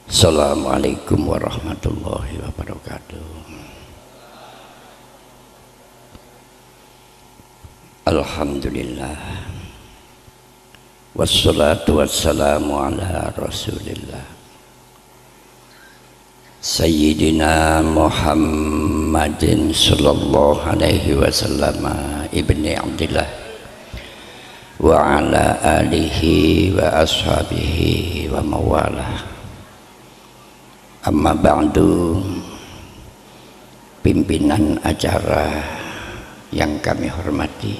Assalamualaikum warahmatullahi wabarakatuh. Alhamdulillah, wassalatu wassalamu ala rasulillah Sayyidina Muhammadin sallallahu alaihi wasallam ibni Abdillah wa ala alihi wa ashabihi wa mawalah. Amma ba'du, pimpinan acara yang kami hormati,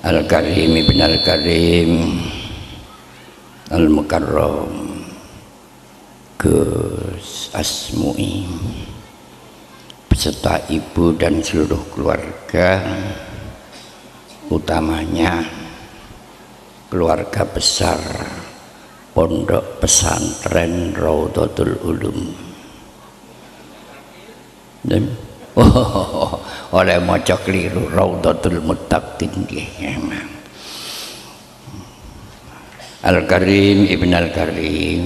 Al-Karim Ibn Al-Karim Al-Mukarram Gus Asmu'i beserta ibu dan seluruh keluarga, utamanya keluarga besar Pondok Pesantren Raudhatul Ulum. Oleh maca keliru, Raudhatul Muttaqin memang. Al-Karim Ibn Al-Karim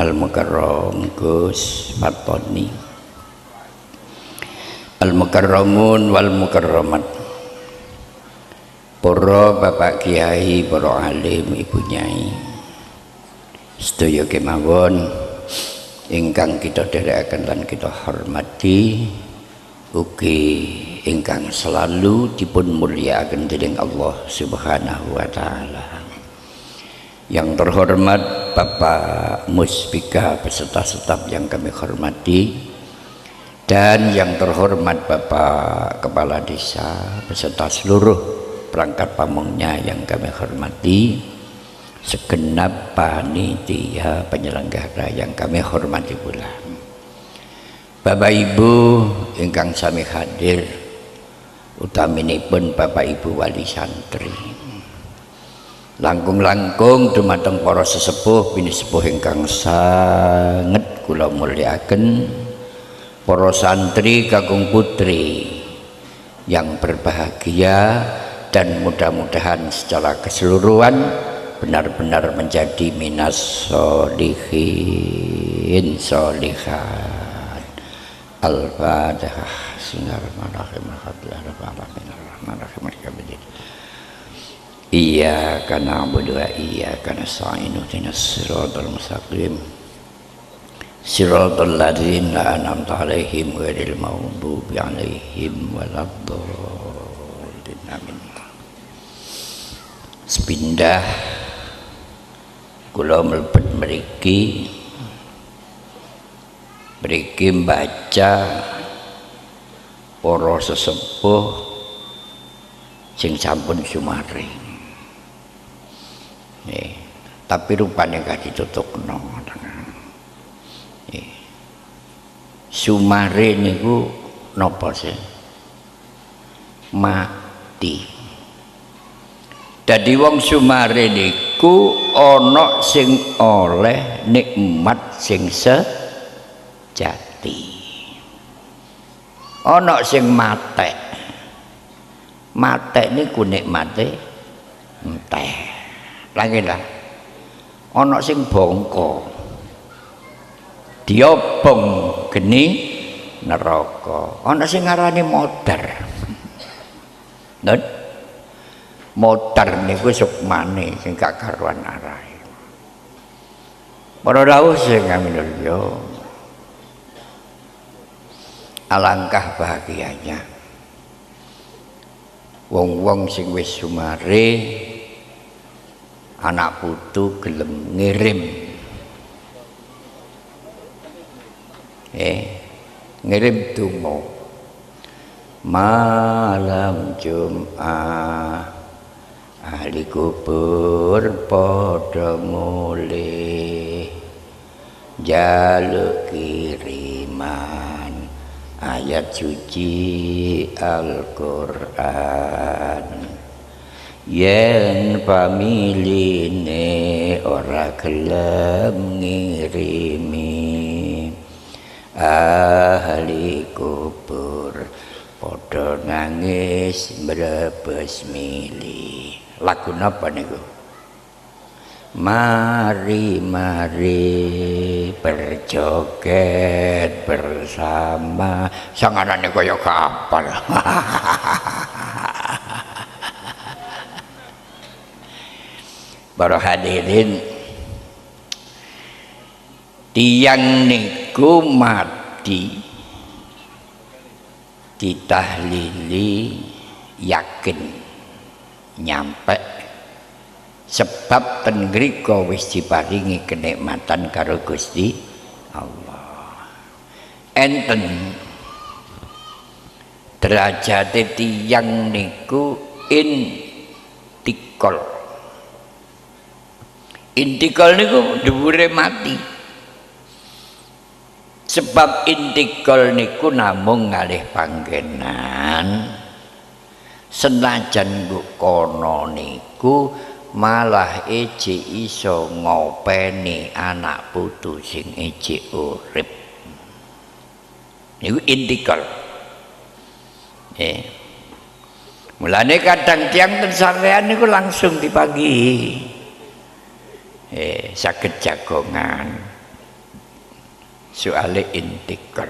Al-Mukarram Gus Fatoni, Al-Mukarramun wal Mukarramat, para bapak kiai, para alim, ibu nyai, sedaya kemawon ingkang kita dherekaken lan kita hormati, ugi ingkang selalu dipun mulyakaken dening Allah Subhanahu wa taala. Yang terhormat Bapak Muspika beserta staf yang kami hormati, dan yang terhormat Bapak Kepala Desa beserta seluruh perangkat pamongnya yang kami hormati, segenap panitia penyelenggara yang kami hormati pula, Bapak Ibu ingkang sami hadir, utaminipun Bapak Ibu wali santri, langkung-langkung dumateng para sesepuh bini sepuh ingkang sanget kula mulyakaken, para santri kakung putri yang berbahagia, dan mudah-mudahan secara keseluruhan benar-benar menjadi minas sholihin sholihat. Al-Fatihah. Bismillahirrahmanirrahim. Iyyaka na'budu wa iyyaka nasta'in. Ihdinas siratal mustaqim. Siratal ladzina an'amta 'alaihim ghairil maghdubi 'alaihim waladdallin. Amin. Sepindah kula mlebet mriki mbaca para sesepuh sing sampun sumare. Tapi rupane gak ditutupno. Sumare niku napa sih? Mati. Dadi wong sumare niku ana sing oleh nikmat sing sejati, ana sing matek. Matek niku nikmate entek. Lagi lah. Ana sing bongko, diobong geni neraka. Ana sing ngarani modar. Modar niku sukmane sing gak karuan arahe. Para rawuh sing ngaminulya, alangkah bahagianya wong-wong sing wis sumare, anak putu gelem ngirim donga malam Jumat. Ahli kubur padha mulih jaluk kiriman ayat suci Al-Qur'an, yen pamiline ora gelem ngirimi, ahli kubur padha nangis mbrebes milih. Lagu napa niku? Mari berjoget bersama. Sanganane kaya kapal. Para hadirin, tiyang niku mati ditahlili yakin nyampe sebab ten ngrika wis diparingi kenikmatan karo Gusti Allah. Enten derajate tiyang niku intikal. Intikal niku dhuwure mati. Sebab intikal niku namung ngalih panggenan. Senajan nggo kono niku malah ejek iso ngopeni anak putu sing ejek urip. Niku intikal. Mulane kadang tiyang ten sampeyan niku langsung dipanggi. Saged jagongan. Soale intikal.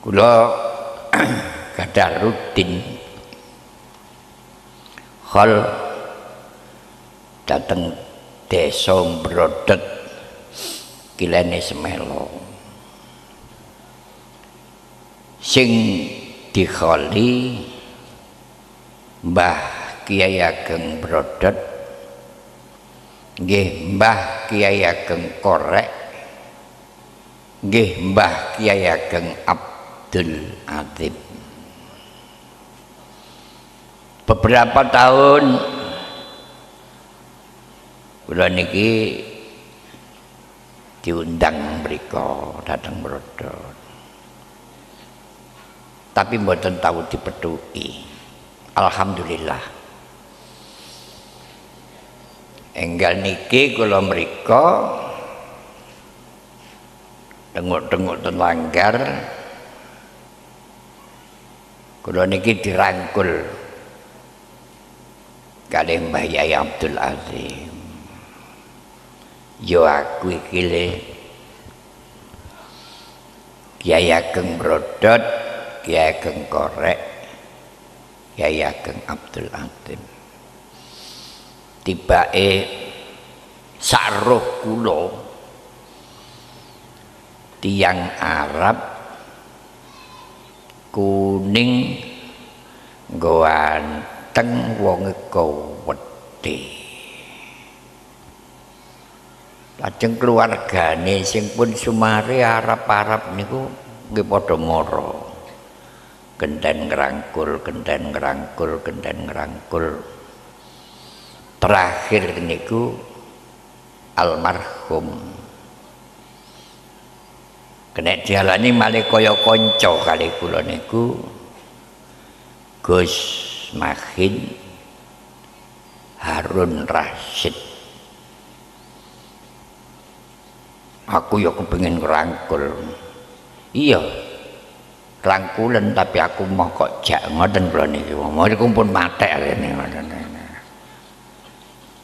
Kula gadah rutin hal dateng desa Mbrodet kilene Semelo sing dikholi Mbah Kiai Ageng Mbrodet nggih Mbah Kiai Ageng Korek nggih Mbah Kiai Ageng Abdul Adzim. Beberapa tahun kula niki diundang mriko dateng Mbrodet. Tapi mboten tahu dipethuki. Alhamdulillah. Enggal niki kula mriko tengok-tengok ten langgar kula niki dirangkul kalih Mbah Yai Abdul Adzim. Yo aku iki le Kiai Ageng Mbrodet, Kiai Ageng Korek, Kiai Ageng Abdul Adzim. Tibake saruh kula tiyang Arab kuning ganteng wonge kewedhe. Lajeng keluargane sing pun sumare Arab-Arab niku nggih padha mara. Genten ngrangkul, genten ngrangkul, genten ngrangkul. Terakhir niku almarhum kena dialani malih kaya kanca kali kula niku Gus Mahin Harun Rasyid. Aku ya kepengin ngrangkul. Iya. Rangkulan tapi aku mau kok jak ngoten kula niki. Mau dikumpul matek rene ngoten.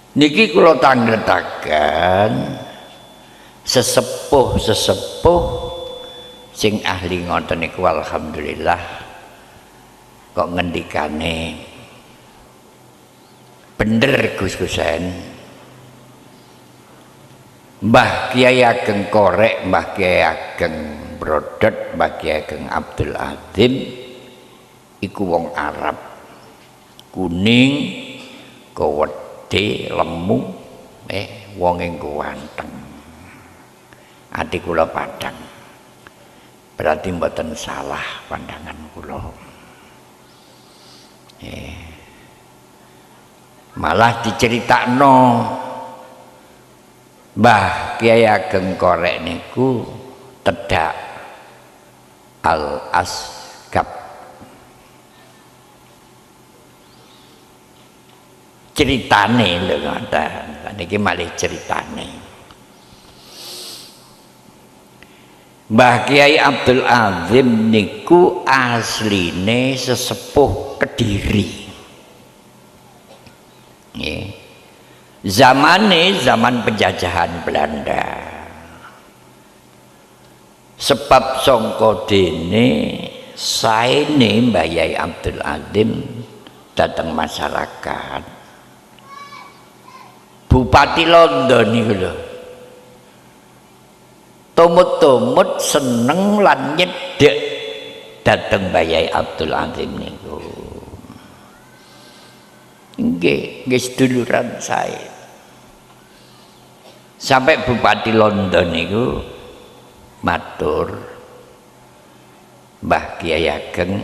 Niki kula tandhetaken sesepuh-sesepuh sing ahli ngoten niku alhamdulillah kok ngendikane bener Gus Gusen. Mbah Kiai Ageng Korek, Mbah Kiai Ageng Mbrodet, Mbah Kiai Ageng Abdul Adzim iku wong Arab kuning kewedhe lemu wonge ganteng. Ati kula padhang. Berarti mboten salah pandangan kula. Malah diceritakno Mbah Kiai Ageng Korek niku tedak Al-Asgab. Ceritane lho ngoten. Niki malih ceritane. Mbah Kiai Abdul Adzim niku asline sesepuh Kediri. Nggih. Zaman penjajahan Belanda. Sebab sangka dene saene Mbah Yai Abdul Adzim datang masyarakat. Bupati Londo niku lho. Tumut-tumut seneng lan nyedhek dateng Mbah Yai Abdul Adzim niku. Nggih seduluran saya. Sampai Bupati Londo niku matur, Mbah Kiai Ageng,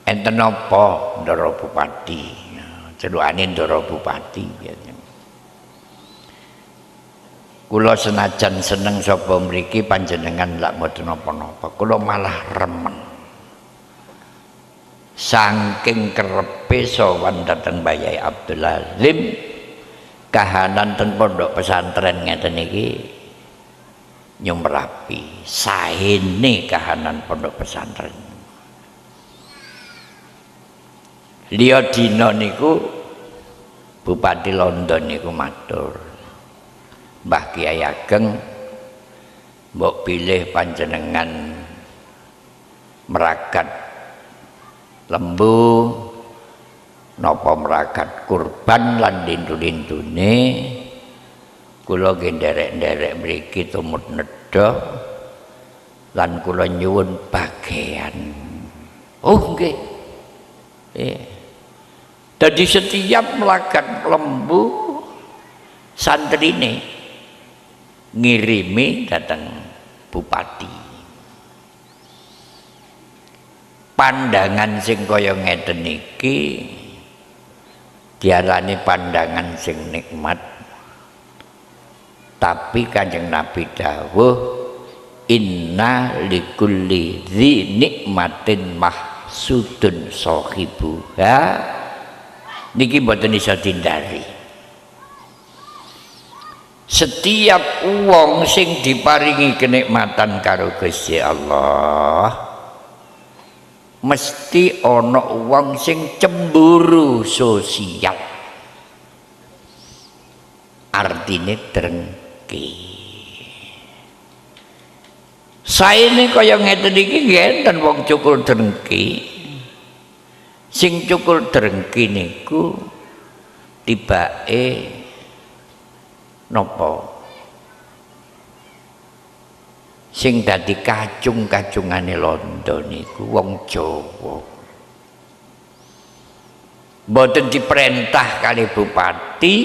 enten napa Ndara Bupati? Celukane Ndara Bupati biyen. Kula senajan seneng sapa mriki panjenengan lak mboten napa-napa, kula malah remen. Saking kerepe sowan dhateng Mbah Yai Abdul Adzim, kahanan ten pondok pesantren ngeten iki nyumrapi saene kahanan pondok pesantren. Liya dina niku Bupati London niku matur, Mbah Kiai Ageng, mbok pilih panjenengan meragat lembu napa meragat kurban lan lindu-lindune. Kula nggih nderek-nderek mriki tumut nedha lan kula nyuwun bagian. Oh nggih. Dadi setiap melagat lembu santrine ngirimi datang bupati. Pandangan sing kaya ngeten iki diarani pandangan sing nikmat. Tapi Kanjeng Nabi dawuh inna likulli dzi nikmatin mahsudun sahibuha. Niki mboten iso dihindari. Setiap wong sing diparingi kenikmatan karo Gusti Allah mesti ana wong sing cemburu sosial. Artine drengki. Saene kaya ngeten iki nggih enten wong cukul drengki. Sing cukul drengki niku tibake napa? Sing dadi kacung-kacungane Londo niku wong Jawa. Mboten diperintah kali bupati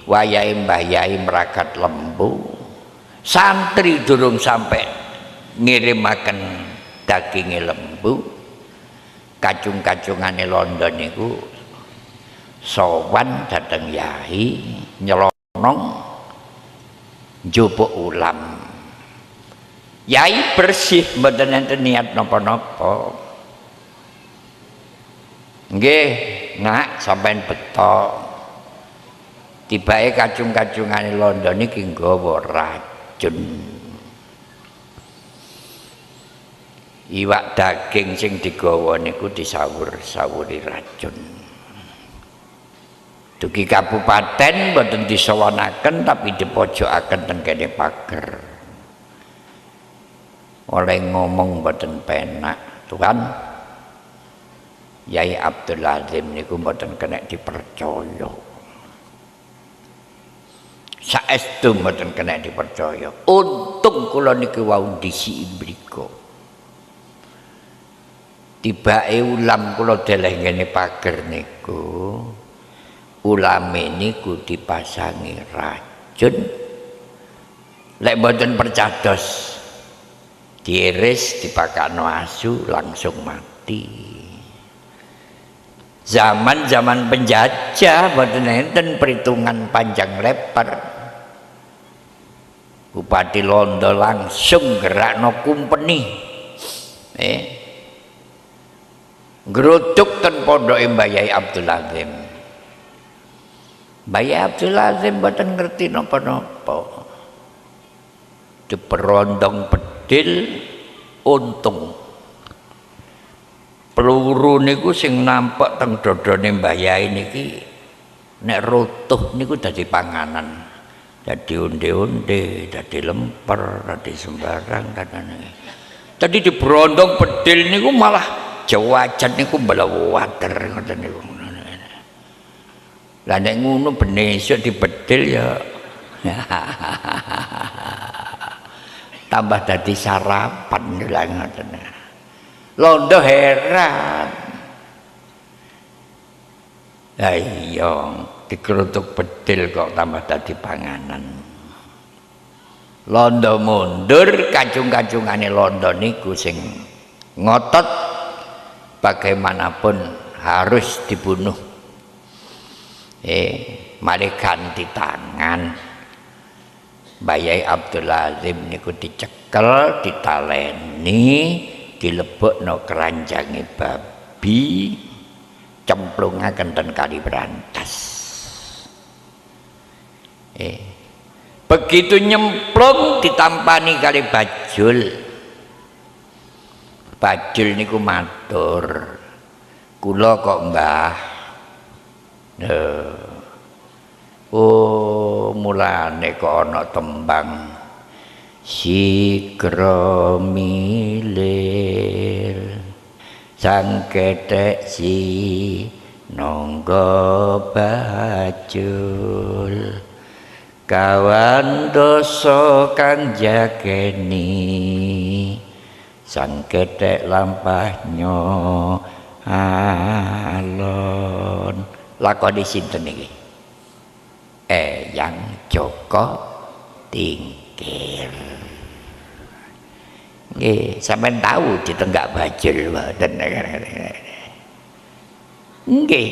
wayahe Mbah Yai meragat lembu. Santri durung sampai ngirimaken daginge lembu. Kacung-kacungane Londo niku sowan dhateng Yai nyelonong njupuk ulam. Yai bersih mboten enten niat napa-napa. Nggih, Nak sampean beto. Tibake kacung-kacungane Londo niki nggawa racun. Iwak daging sing digawa niku disawur-sawuri racun. Dugi kabupaten mboten disowanaken tapi dipojokaken teng kene pager. Oleh ngomong mboten penak, Tuhan. Yai Abdul Adzim niku mboten kena dipercaya. Saestu mboten kena dipercaya. Untung kula niki wau ndisi mriku. Tibake ulam kula deleh ngene pager niku. Ulame niku dipasangi racun. Lek mboten percados diiris dipakakno asu langsung mati. Zaman-zaman penjajah mboten enten perhitungan panjang lebar. Bupati Londo langsung gerakno kumpeni. Geruduk ten pondoke Mbah Yai Abdul Adzim. Mbah Yai Abdul Adzim mboten ngerti napa-napa. Diperondong bedil untung. peluru niku sing nampak teng dodone Mbah Yai niki nek rutuh niku dadi panganan, dadi onde-onde, dadi lemper, dadi sembarang kadane. Tadi di brondong bedil niku malah jawajan niku mbelawater ngoten niku. Lah nek ngono benesuk di bedil ya tambah dadi sarapan lha ngoten. Londo heran. Ya iya, dikerutuk bedil kok tambah dadi panganan. Londo mundur, kacung-kacungane londo niku sing ngotot bagaimanapun harus dibunuh. Mari ganti tangan. Mbah Yai Abdul Azim niku dicekel, ditaleni, dilebokno keranjange babi, cemplungaken ten Kali Brantas. Begitu nyemplung ditampani kali Bajul. Bajul niku matur, kula kok Mbah. Oh mulane kok ana tembang sigra milir sang ketek si nangga Bajul kawan dosa kang jakeni sang ketek lampahnya alon. Lakoni sinten iki? Eyang Joko Tingkir. Nggih, sampean tahu ditenggak Bajul mboten? Nggih.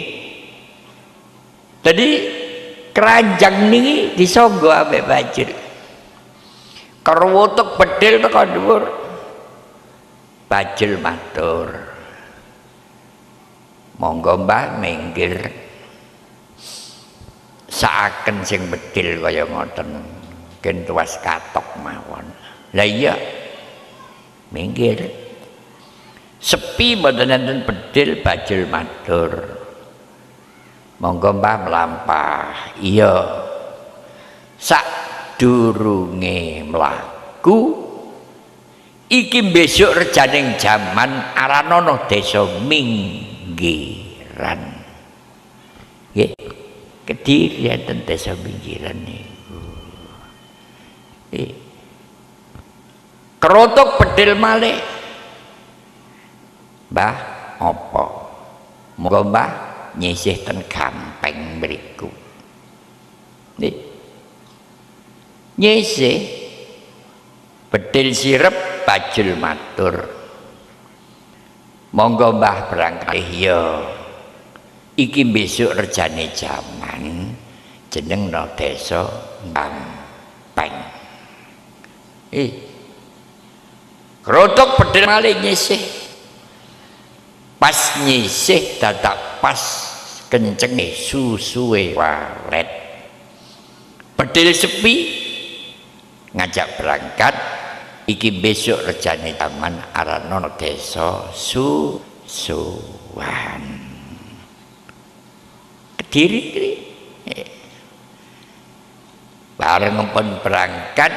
Tadi keranjang niki disonggo ambek Bajul. Kerwotok bedil teko dhuwur. Bajul matur, monggo Mbah minggir. Saaken sing bedil kaya ngoten, ken tuwas katok mawon. Lah iya, minggir. Sepi mboten enten bedil. Bajul matur, monggo Mbah mlampah. Iya, sak durunge mlaku iki besok rejaning jaman aranono desa Minggiran. Nggih. Kediri enten desa Minggiran niku. Kerotok bedil malih. Mbah, apa? Muga Mbah nyisih ten gampeng mriku. Nggih. Nyisih bedil sirep. Bajul matur, monggo Mbah berangkat. Iya. Iki besok rejane jaman jenengno desa Gampeng. Krotok bedil malih nyisih. Pas nyisih dadak pas kencenge susuwe walet. Bedil sepi ngajak berangkat. Iki besok rejane taman aranono desa Susuwan. Kediri bareng pun berangkat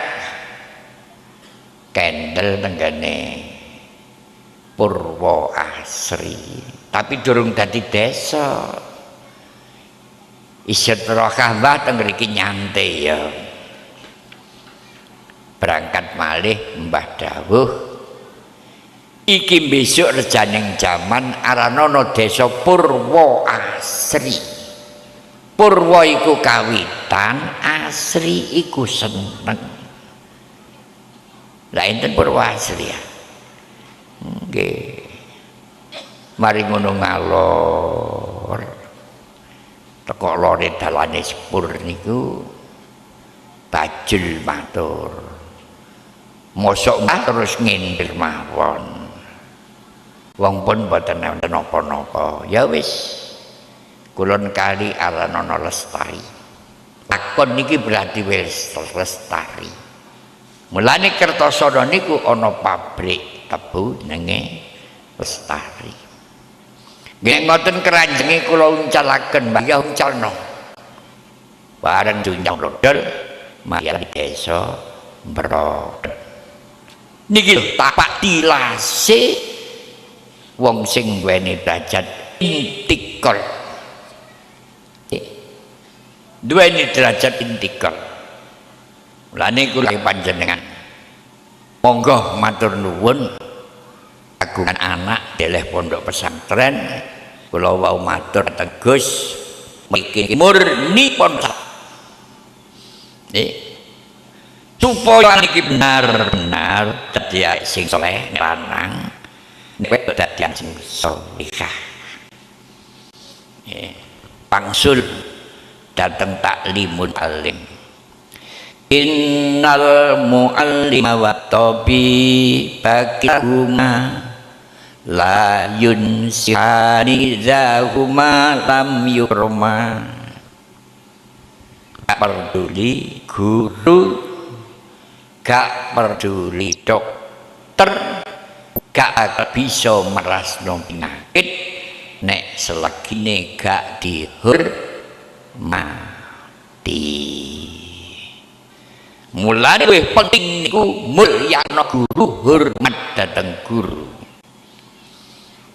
kendel tenggane Purwo Asri, tapi durung dadi desa. Istirahat Mbah teng mriki nyantai ya. Berangkat malih Mbah dawuh, iki besok rejaning jaman aranono desa Purwo Asri. Purwo iku kawitan, Asri iku seneng. Lah enten Purwo Asri ya. Nggih. Mari ngono ngalor. Teko lore dalane sepur niku Bajul matur, mosok Mbah terus ngindir mawon. Wong pun mboten enten napa-napa. Ya wis. Kulon kali aranono lestari. Lakon niki berarti wis lestari. Mulane Kertosana niku ana pabrik tebu nenge Lestari. Nggih ngoten keranjenge kula uncalaken Mbah ya uncalno. Bareng dunya lodol mayang desa Mbrodot. Niki lho tapak tilase wong sing duweni derajat intikal. Duweni derajat intikal. Mulane kula panjenengan monggo matur nuwun kagungan anak deleh pondok pesantren kula wau matur tegus mriki murni pondok supaya niki benar-benar dadi sing saleh lanang nek dadi sing salehah pangsul dateng taklimun alim. Innal muallima wa tabibakuma la yunsihani zahuma lam yurma. Gak peduli guru, gak peduli dokter, gak bisa merasno penyakit nek selagine gak dihormati. Mulane luwih penting niku mulyana guru, hormat dhateng guru.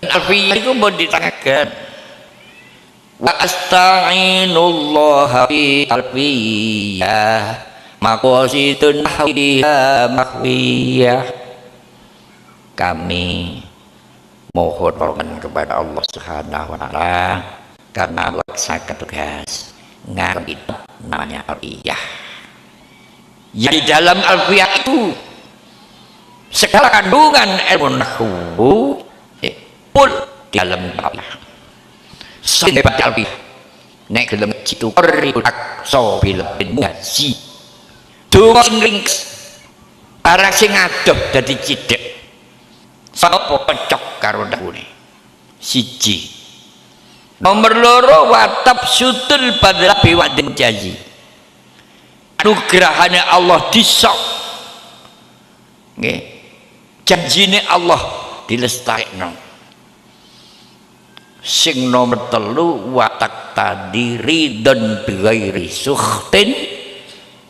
Alfiyah iku mbon ditangaken. Wa asta'inullaha fi alfiyah maqasidun nahwiha mahwiyah. Kami mohon pertolongan kepada Allah Subhanahu wa taala karena melaksanakan tugas ngarep namanya alfiyah. Ya di dalam alfiyah itu segala kandungan ilmu nahwu pun di dalam alfiyah. Sehebat alfiyah nek gelem citu qoriul aqsa bil ngaji. Donga sing ringkes barang sing adoh dadi cidhek. Sapa pecok karo nahwune. Siji. Nomor loro wa tafsutul badal bi wadin jazi. Anugerahane Allah disok nggih janjine Allah dilestarikno. Sing nomor telu wa taqtadi ridon bighairi sukhtin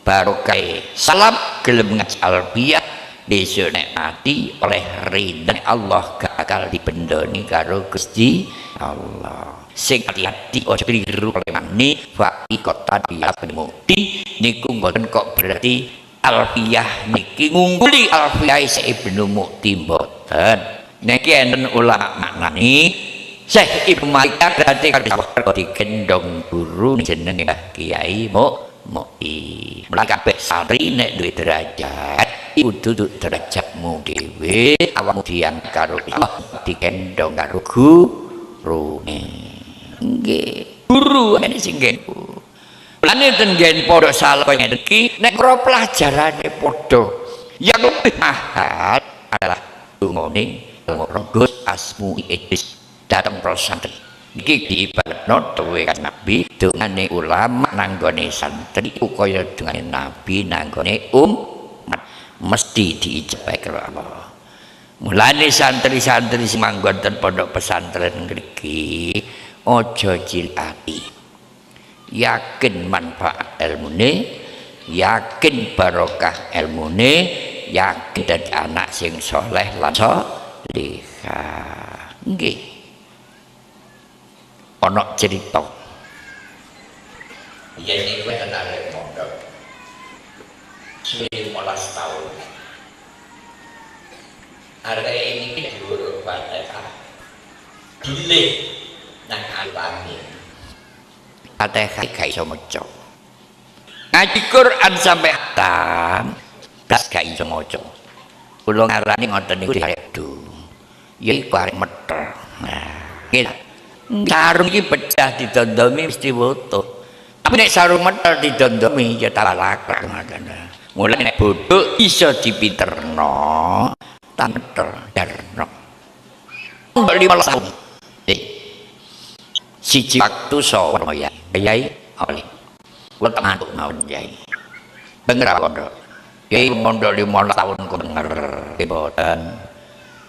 barokah salam gelem ngaji alfiyah besok nek mati oleh ridha Allah gak akal dipendoni karo Gusti Allah. Sing hati-hati aja keliru oleh mani fa ikota diapmuti niku mboten kok berarti alfiyah niki ngungguli alfiyah Ibnu Mukti mboten. Niki enten ulama maknani Syekh Ibnu Malik berarti kalau digendong guru jenenge Kiai Mukti. Mulai kabeh santri nek duwe derajat iku duduk derajatmu dhewe awakmu diang karo Allah digendong karo gurune. Nggih, guru ene sing nggen. Lan enten nggen pondok saleh ngene iki nek karo pelajarane padha. Yang lebih mahal adalah dungane Gus Asmu Idris datang pesantren. Iki diibaratno tuwe kan Nabi, dungane ulama nanggone santri kaya dungane Nabi nanggone umat mesti diijabahi karo Allah. Mulane santri-santri sing manggon ten pondok pesantren mriki ojo cilati, yakin manfaat ilmune, yakin barokah ilmune, yakin dadi anak sing soleh lan salihah. Nggih. Ana cerita. Yen iki tenan nek pondok. 15 tahun. Arek ini guru Fatihah. Gile nang alami Fatihah gak iso maca. Ngaji Quran sampai hatam das gak iso maca. Kula ngarani ngoten niku diredu. Ya iku arek meter. Nah, nggih. Sarung iki pecah didondomi mesti wutuh. Tapi nek sarung meter didondomi ya talak-talak ngoten. Mulai nek bodho iso dipiterno, tak meter darno. 15 tahun. Siji waktu sawon yai oli kula tak mantuk mawon yai bener pondok yai pondok 15 tahun kok bener mboten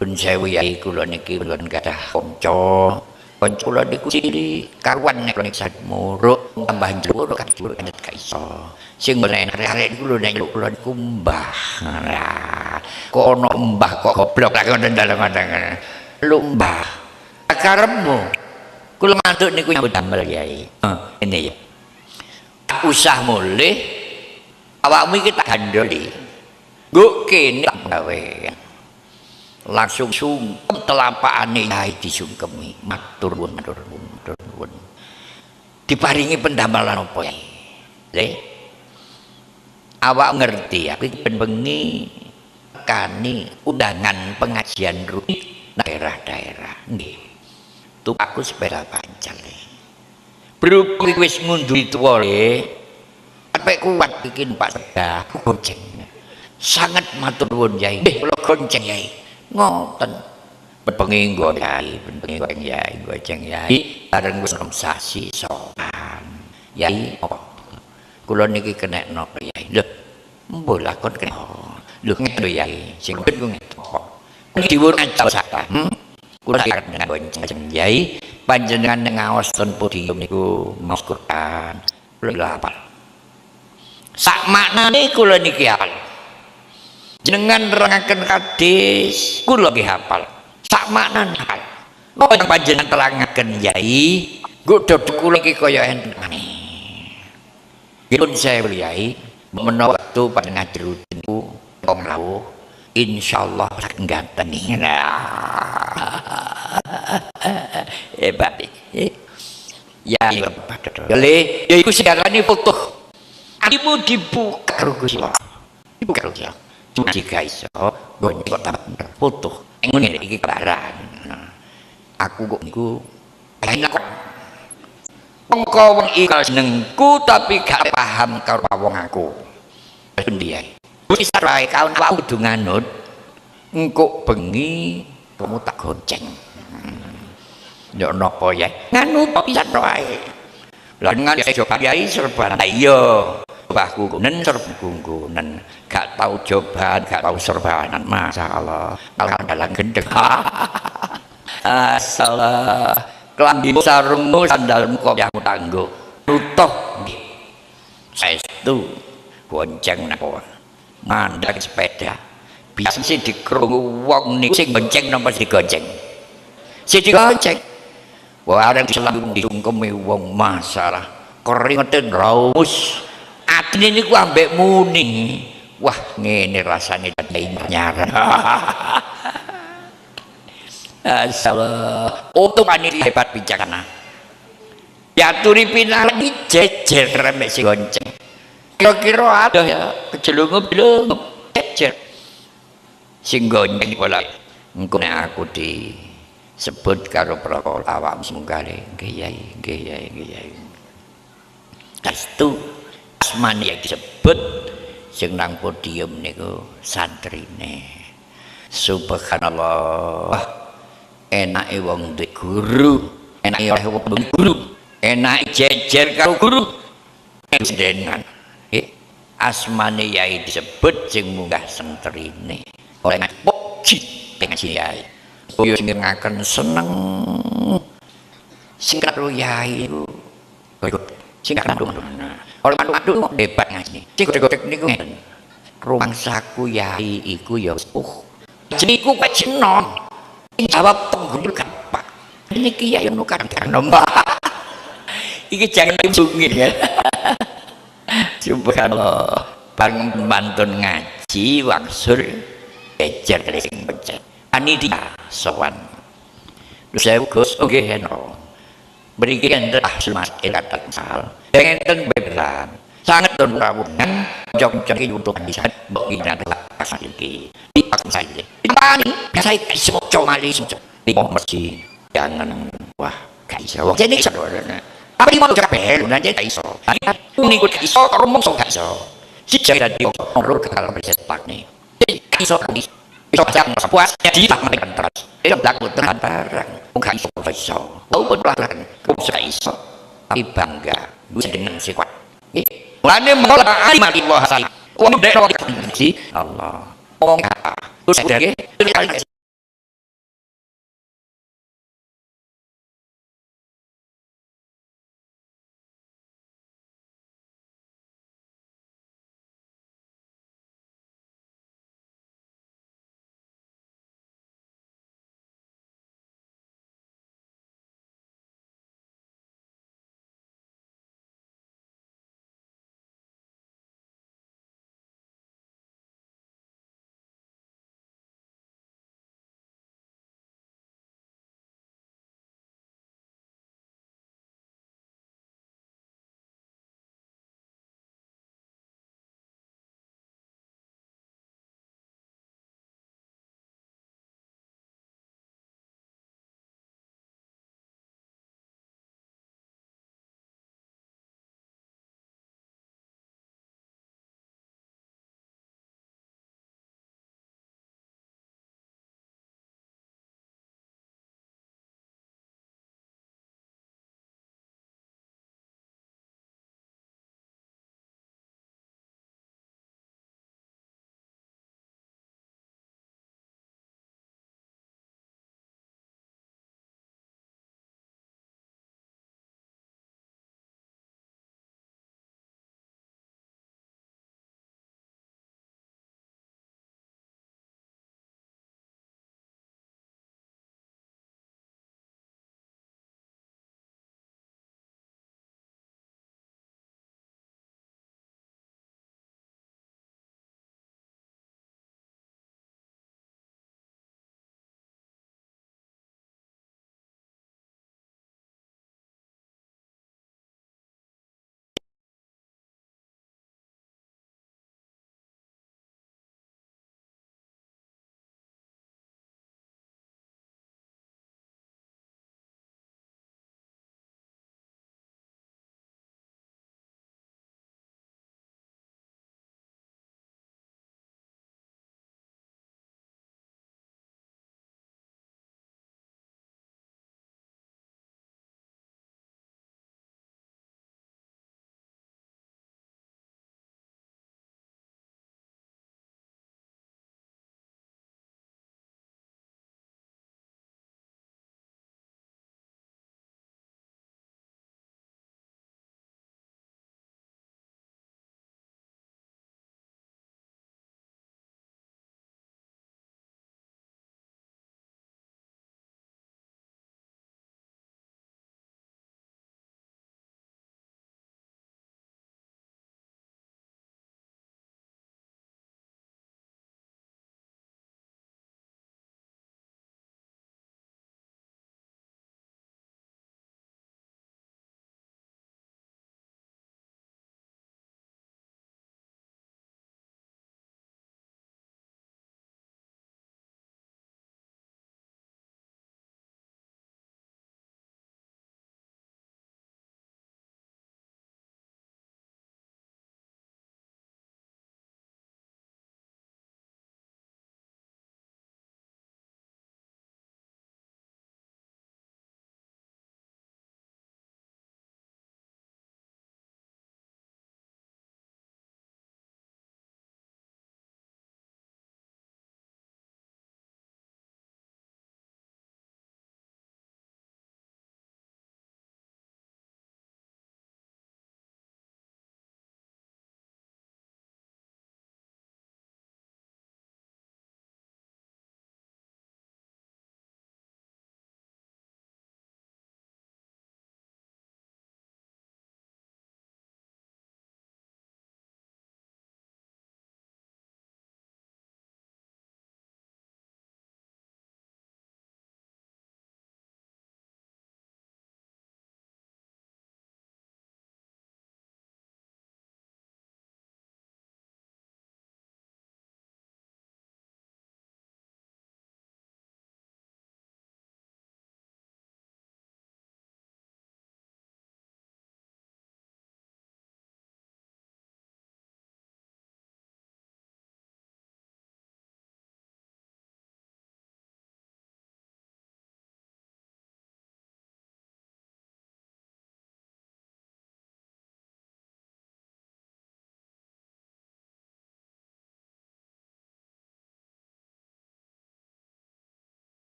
pun sewu yai kula niki kula gadah kanca Kanca kula niku ciri kawan nek nek muruk tambah njuruk kan juruk kan gak iso. Sing menek arek niku lho nek kula niku mbah. Lah, kok ana mbah kok goblok lak ngoten dalem-dalem. Lu mbah. Karepmu. Kula mantuk niku nyambut damel Kyai. Ini ya. Tak usah mulih awakmu iki tak gandoli. Nggo kene gawe. Langsung sungkem telapakane Kyai disungkemi. Matur nuwun, matur nuwun. Diparingi pendamalan apa ya? Le. Awak ngerti aku iki ben bengi kani undangan pengajian rutin daerah-daerah. Nggih. Tupaku sepeda pancal. Berhubung wis ngunduri tuwa le. Sampai kuat bikin Pak Sedah gonceng. Sangat matur nuwun Kyai. Kula gonceng Kyai. Ngoten. Bengi nggo Kyai, bengi Kyai, gonceng Kyai. Bareng wis sasi sopan. Kyai apa? Kula niki kenekno Kyai. Lho, mbuh lakon kene. Lho ngene Kyai, sing ben ku ngene. Diwur ngacal saka. Kula dengan gonceng Kyai, panjenengan ngaos ten podium niku maos Quran. Kula hafal. Sak maknane kula niki hafal. Jenengan nerangaken hadis kula nggih hafal. Sak maknane hafal. Napa yang panjenengan terangaken Kyai, nggo dodok kula iki kaya enten maneh. Nyuwun sewu Kyai, menawa wektu panjenengan ngaji rutin niku rawuh insyaallah nggateni. Hebat. Ya, le, ya iku siarane foto. Atimu dibuka karo Gusti Allah. Dibuka karo Gusti Allah. Jika iso gonyo foto. Ngene iki kebaran. Aku kok niku enak kok. Mengko wong iki senengku tapi gak paham karo wong aku. Endi wis wae kawan awak kudu nganut. Engko bengi kamu tak gonceng. Ya napa ya? Nganut pisan wae. Lah dengan coba Kyai serban. Iya. Mbahku kunen serban gunggunen. Gak tahu coban, gak tahu serbanan. Masyaallah. Kalau dalang gendeng. Asalah. Kelambi sarungmu sandalmu kok yang tangguh. Nutuh. Saestu gonceng napa. Mandang sepeda. Biasa sih dikrungu wong niku sing gonceng napa digonceng. Sing digonceng. Wah arep selambung disungkemi wong masalah. Keringeten raus. Atine niku ambek muni. Wah ngene rasane dadi nyar. Asalah. Untung panitia hebat bijaksana. Ya turi pinali jejer remek sing gonceng. Kira-kira ada ya kejelungup belum jejer. Sing gonceng pola engko nek aku disebut karo prakala awak munggale nggih Kyai. Kastu asmane yang disebut sing nang podium niku santrine. Subhanallah. Enake wong duwe guru, enake oleh wong guru, enake jejer karo guru. Jenengan asmane Yai disebut sing munggah santrine. Oleh ngaji dengan Yai. Yo sing ngaken seneng. Sing karo Yai iku sing karo oleh mantu hebat ngaji. Sing godhek niku ngeten. Rumangsaku Yai iku ya jeniku kok jenon. Jawab pengguna gampang. Ini Kyai yang kadang-kadang nombak. Iki jangan dibungin ya. Subhanallah. Bang mantun ngaji waksul ejer sing becek. Panitia sowan. Saya Gus oke no. Berikan ahsul mas datang sal. Enten beberan. Sangat don rawuhan jong-jong iki untuk bisa bagi adalah pasal iki. Dipaksa saja. Ini saya iso comali iso. Di mesti jangan wah gak iso. Jadi iso. Apa di mau kabeh nanti gak iso. Ini ku iso karo mongso gak iso. Siji dadi ora kalau bercetak nih. Gak iso iso jangan puas jadi tak makan terus. Itu blaku tenan barang. Gak iso. Walaupun pelajaran gak iso. Tapi bangga dengan sifat. Mulane menolak mati Allah salah. Wong dek Allah. Wong apa? Terus sadar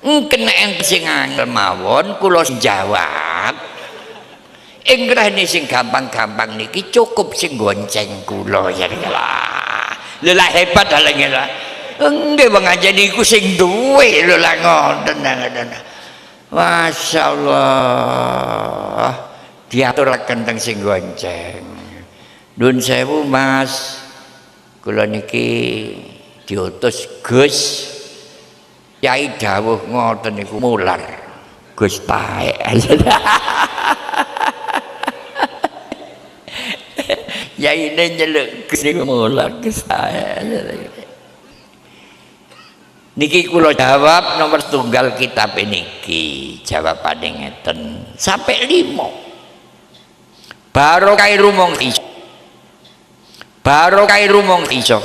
kena enten sing angel mawon kula jawab. Ingrahne sing gampang-gampang niki cukup sing gonceng kula ya lah. Lha hebat halenge lah. Nggih wong anjen iku sing duwe lho lah ngoten. Masyaallah. Diaturaken teng sing gonceng. Nun sewu Mas. Kula niki diutus Gus Yai dawuh ngoten niku mular. Gus taek. Yai ini nyeluk Gus niku mular Gus taek. Niki kula jawab nomor tunggal kitab niki. Jawabane ngeten. Sampai 5. Barokah rumong iso. Barokah rumong iso.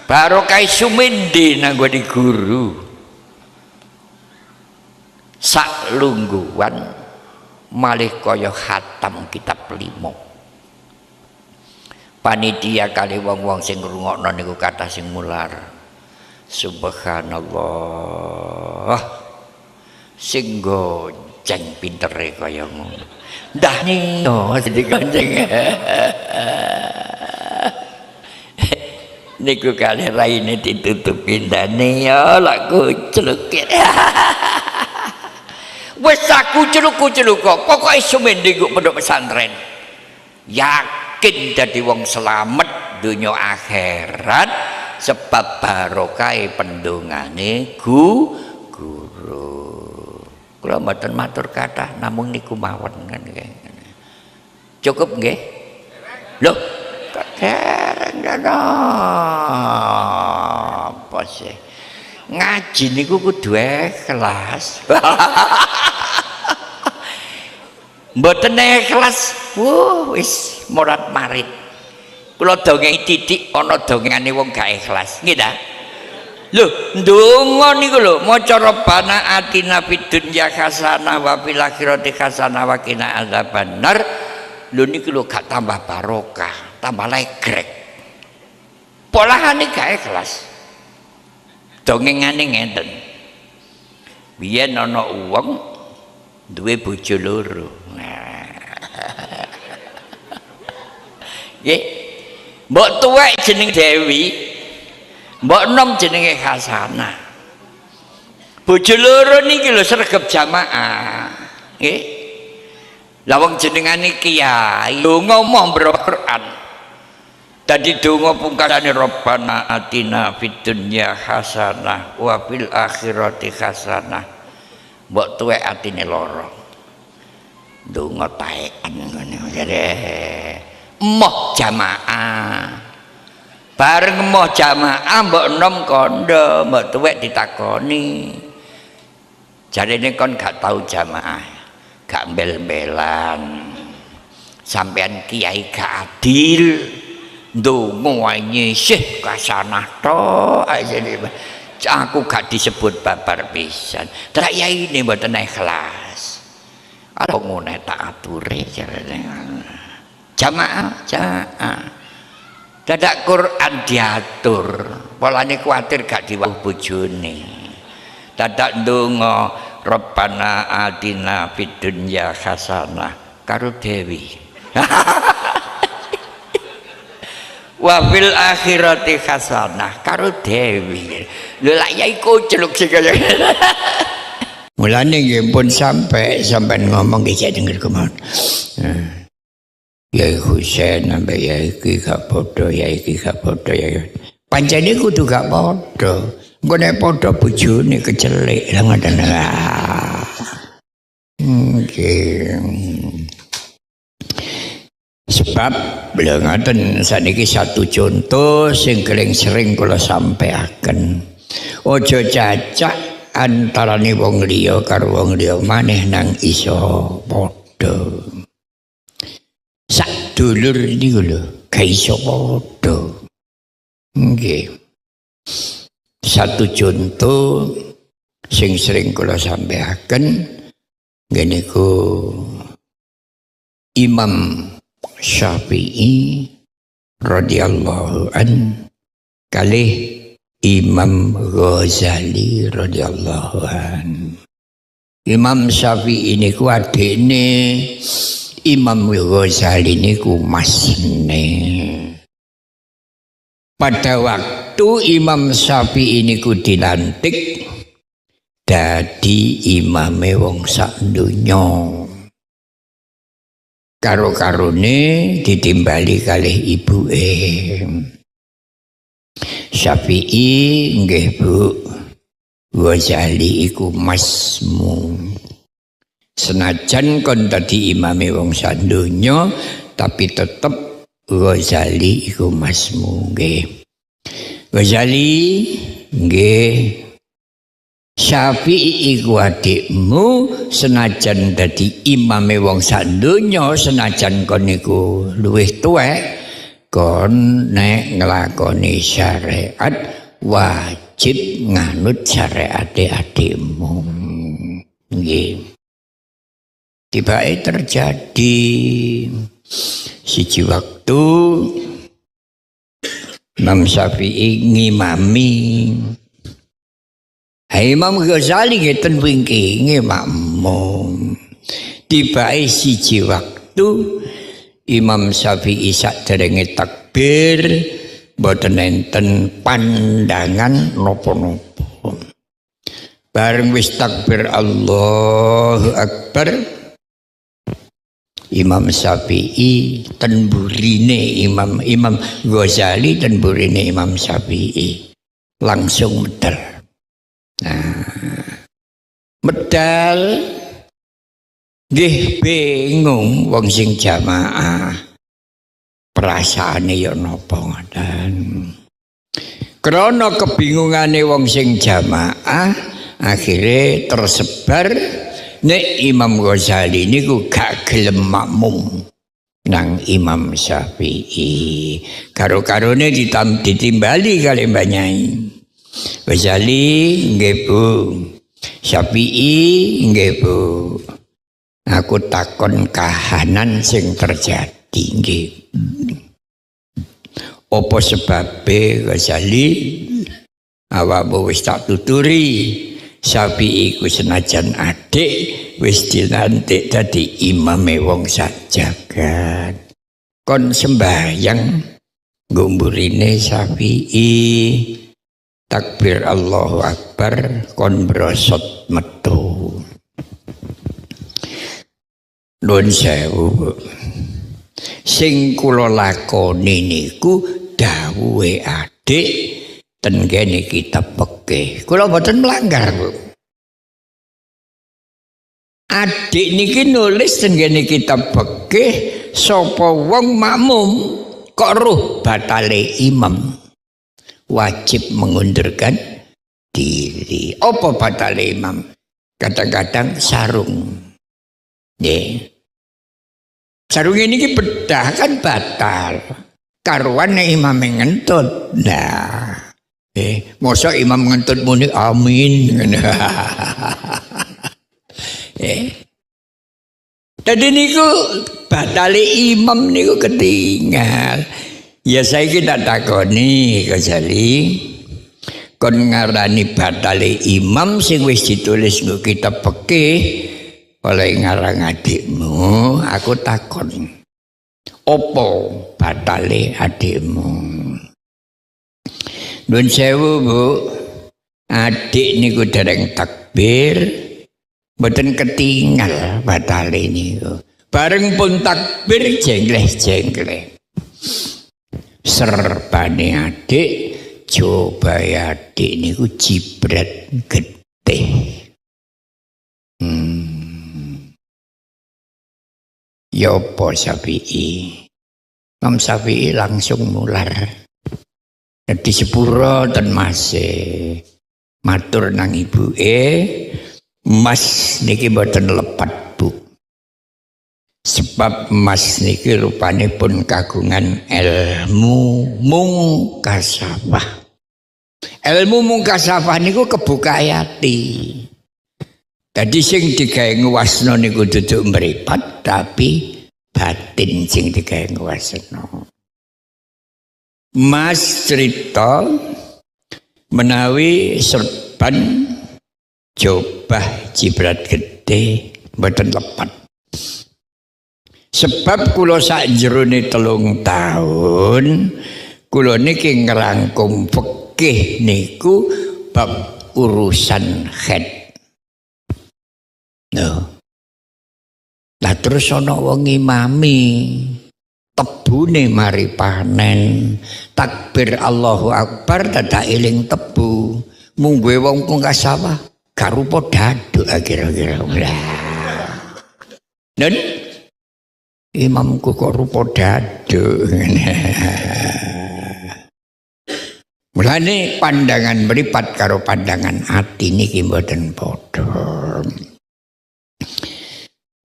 Barokah sumindi nanggone guru. Sak lungguhan malih kaya khatam kitab 5. Panitia kali wong-wong sing ngrungokno niku kathah sing mular. Subhanallah. Sing gonceng pintere kaya ngono. Ndah nino dadi gonceng. Niku kali raine ditutupi ndane ya lak kucluk. Wis aku kucluk kok pokoke sumending pondok pesantren. Yakin dadi wong selamat dunya akhirat sebab barokah pendongane guru. Kula mboten matur kathah namung niku mawon kan. Cukup nggih? Loh, dereng apa sih? Ngaji niku kudu ikhlas. Mboten ikhlas, wis morat marit. Kula dongeng titik ana dongengane wong gak ikhlas. Nggih ta? Lho, ndonga niku lho, maca Rabbana atina fid dunya hasanah wa fil akhirati hasanah wa qina adzabannar. Lho niku lho gak tambah barokah, tambah legrek. Polahane gak ikhlas. Dongengane ngenten. Biyen ana wong duwe bojo loro. Nggih. Mbok tuwek jeneng Dewi, mbok nom jenenge Hasanah. Bojo loro niki lho sregep jamaah. Nggih. Lah wong jenengane kiai, donga mbro Quran. Dadi donga pungkasane Rabbana atina fid dunya hasanah wa fil akhirati hasanah. Mbok tuwek atine lara. Donga taekan ngene jare. Moh jamaah. Bareng moh jamaah mbok nom kondo, mbok tuwek ditakoni. Jarene kon gak tau jamaah, gak mbel-mbelan. Sampean kiai gak adil. Ndonga nyisih kasanah to aku gak disebut babar pisan. Trak yai ini mboten ikhlas. Ada ngono tak ature jarene. Jamaah. Dadak Quran diatur. Polane kuwatir gak diwah bojone. Dadak ndonga Rabbana atina fid dunya hasanah karo Dewi. Wa fil akhirati hasanah karo Dewi. Lho lak yai kucluk sing kaya. Mulane nggih pun sampai ngomong iki denger kemawon. Yai Husain sampai yai iki gak padha, yai iki gak padha ya. Pancene kudu gak padha. Engko nek padha bojone kecelik lah ngoten. Nggih. Sebab beliau ngaten saniki satu contoh sing sering kula sampaikan. Ojo cacak antarane wong liya karo wong liya maneh nang iso padha. Sak dulur niku lho gak iso padha. Nggih. Satu contoh sing sering kula sampaikan ngene ku Imam Syafi'i radhiyallahu an kalih Imam Ghazali radhiyallahu anhu. Imam Syafi'i niku adekne Imam Ghazali niku masne. Pada waktu Imam Syafi'i niku dilantik dadi imame wong sak donya. Karo-karone ditimbali kalih ibuke. Syafi'i nggih Bu, Ghazali iku masmu. Senajan kon dadi imame wong sak donya, tapi tetep Ghazali iku masmu nggih. Ghazali nggih, Syafi'i iku adikmu, senajan dadi imame wong sak donya, senajan kon niku luwih tuwek, kon nek nglakoni syariat wajib nganut syariate adikmu. Nggih. Tibae terjadi siji waktu Imam Syafi'i ngimami. Imam Ghazali ngeten wingking nggih makmum. Tibae siji waktu Imam Syafi'i saderenge takbir boten enten pandangan napa-napa. Bareng wis takbir Allahu Akbar, Imam Syafi'i ten burine Imam Ghazali ten burine Imam Syafi'i langsung medal. Nah, medal nggih bingung wong sing jamaah. Perasaane ya napa ngoten. Krana kebingungane wong sing jamaah, akhire tersebar nek Imam Ghazali niku gak gelem makmum nang Imam Syafi'i. Karo-karone ditimbali kali Mbak Nyai. Ghazali nggih Bu, Syafi'i nggih Bu. Aku takon kahanan sing terjadi nggih. Apa sebabe Ghazali? Awakmu wis tak tuturi. Syafi'i ku senajan adik wis dilantik dadi imame wong sak jagat. Kon sembahyang ngumburine Syafi'i. Takbir Allahu Akbar kon brosot metu. Nuwun sewu, sing kula lakoni niku dawuhe adik ten kene kitab fikih. Kula mboten melanggar, Bu. Adik niki nulis ten kene kitab fikih, sapa wong makmum kok roh batale imam wajib mengundurkan diri. Apa batale imam? Kadang-kadang sarung. Nggih. Sarung ini bedah kan batal. Karuan nek imam ngentut. Nah. Mosok imam ngentut muni amin. Dadi niku batale imam niku ketinggal. Ya saiki tak takoni Ghazali. Kon ngarani batale imam sing wis ditulis nggo kitab fikih oleh ngarang adikmu, aku takon opo batale adikmu. Nuwun sewu Bu, adik niku dereng takbir mboten ketinggal batale niku. Bareng pun takbir jengleh-jengleh. Serbane adik, cobae adik niku jibret getih. Ya apa Syafi'i? Imam Syafi'i langsung mular. Di sepuro ten masih matur nang ibuke, Mas niki mboten lepat Bu. Sebab Mas niki rupane pun kagungan ilmu mungkasafah. Ilmu mungkasafah niku kebuka ati. Jadi sing digawe nguwasno niku duduk mripat, tapi batin sing digawe nguwasno. Mas cerita menawi serban jobah jibrat gede mboten lepat. Sebab kula sak jerone 3 tahun kula niki ngrangkum fikih niku bab urusan haid. Nah, terus ana wong imami tebune mari panen takbir Allahu Akbar dadak eling tebu mungguhe wong pungkas sawah gak rupa daduk kira-kira. Dan imamku kok rupa daduk. Mulane pandangan mripat karo pandangan ati niki mboten padha.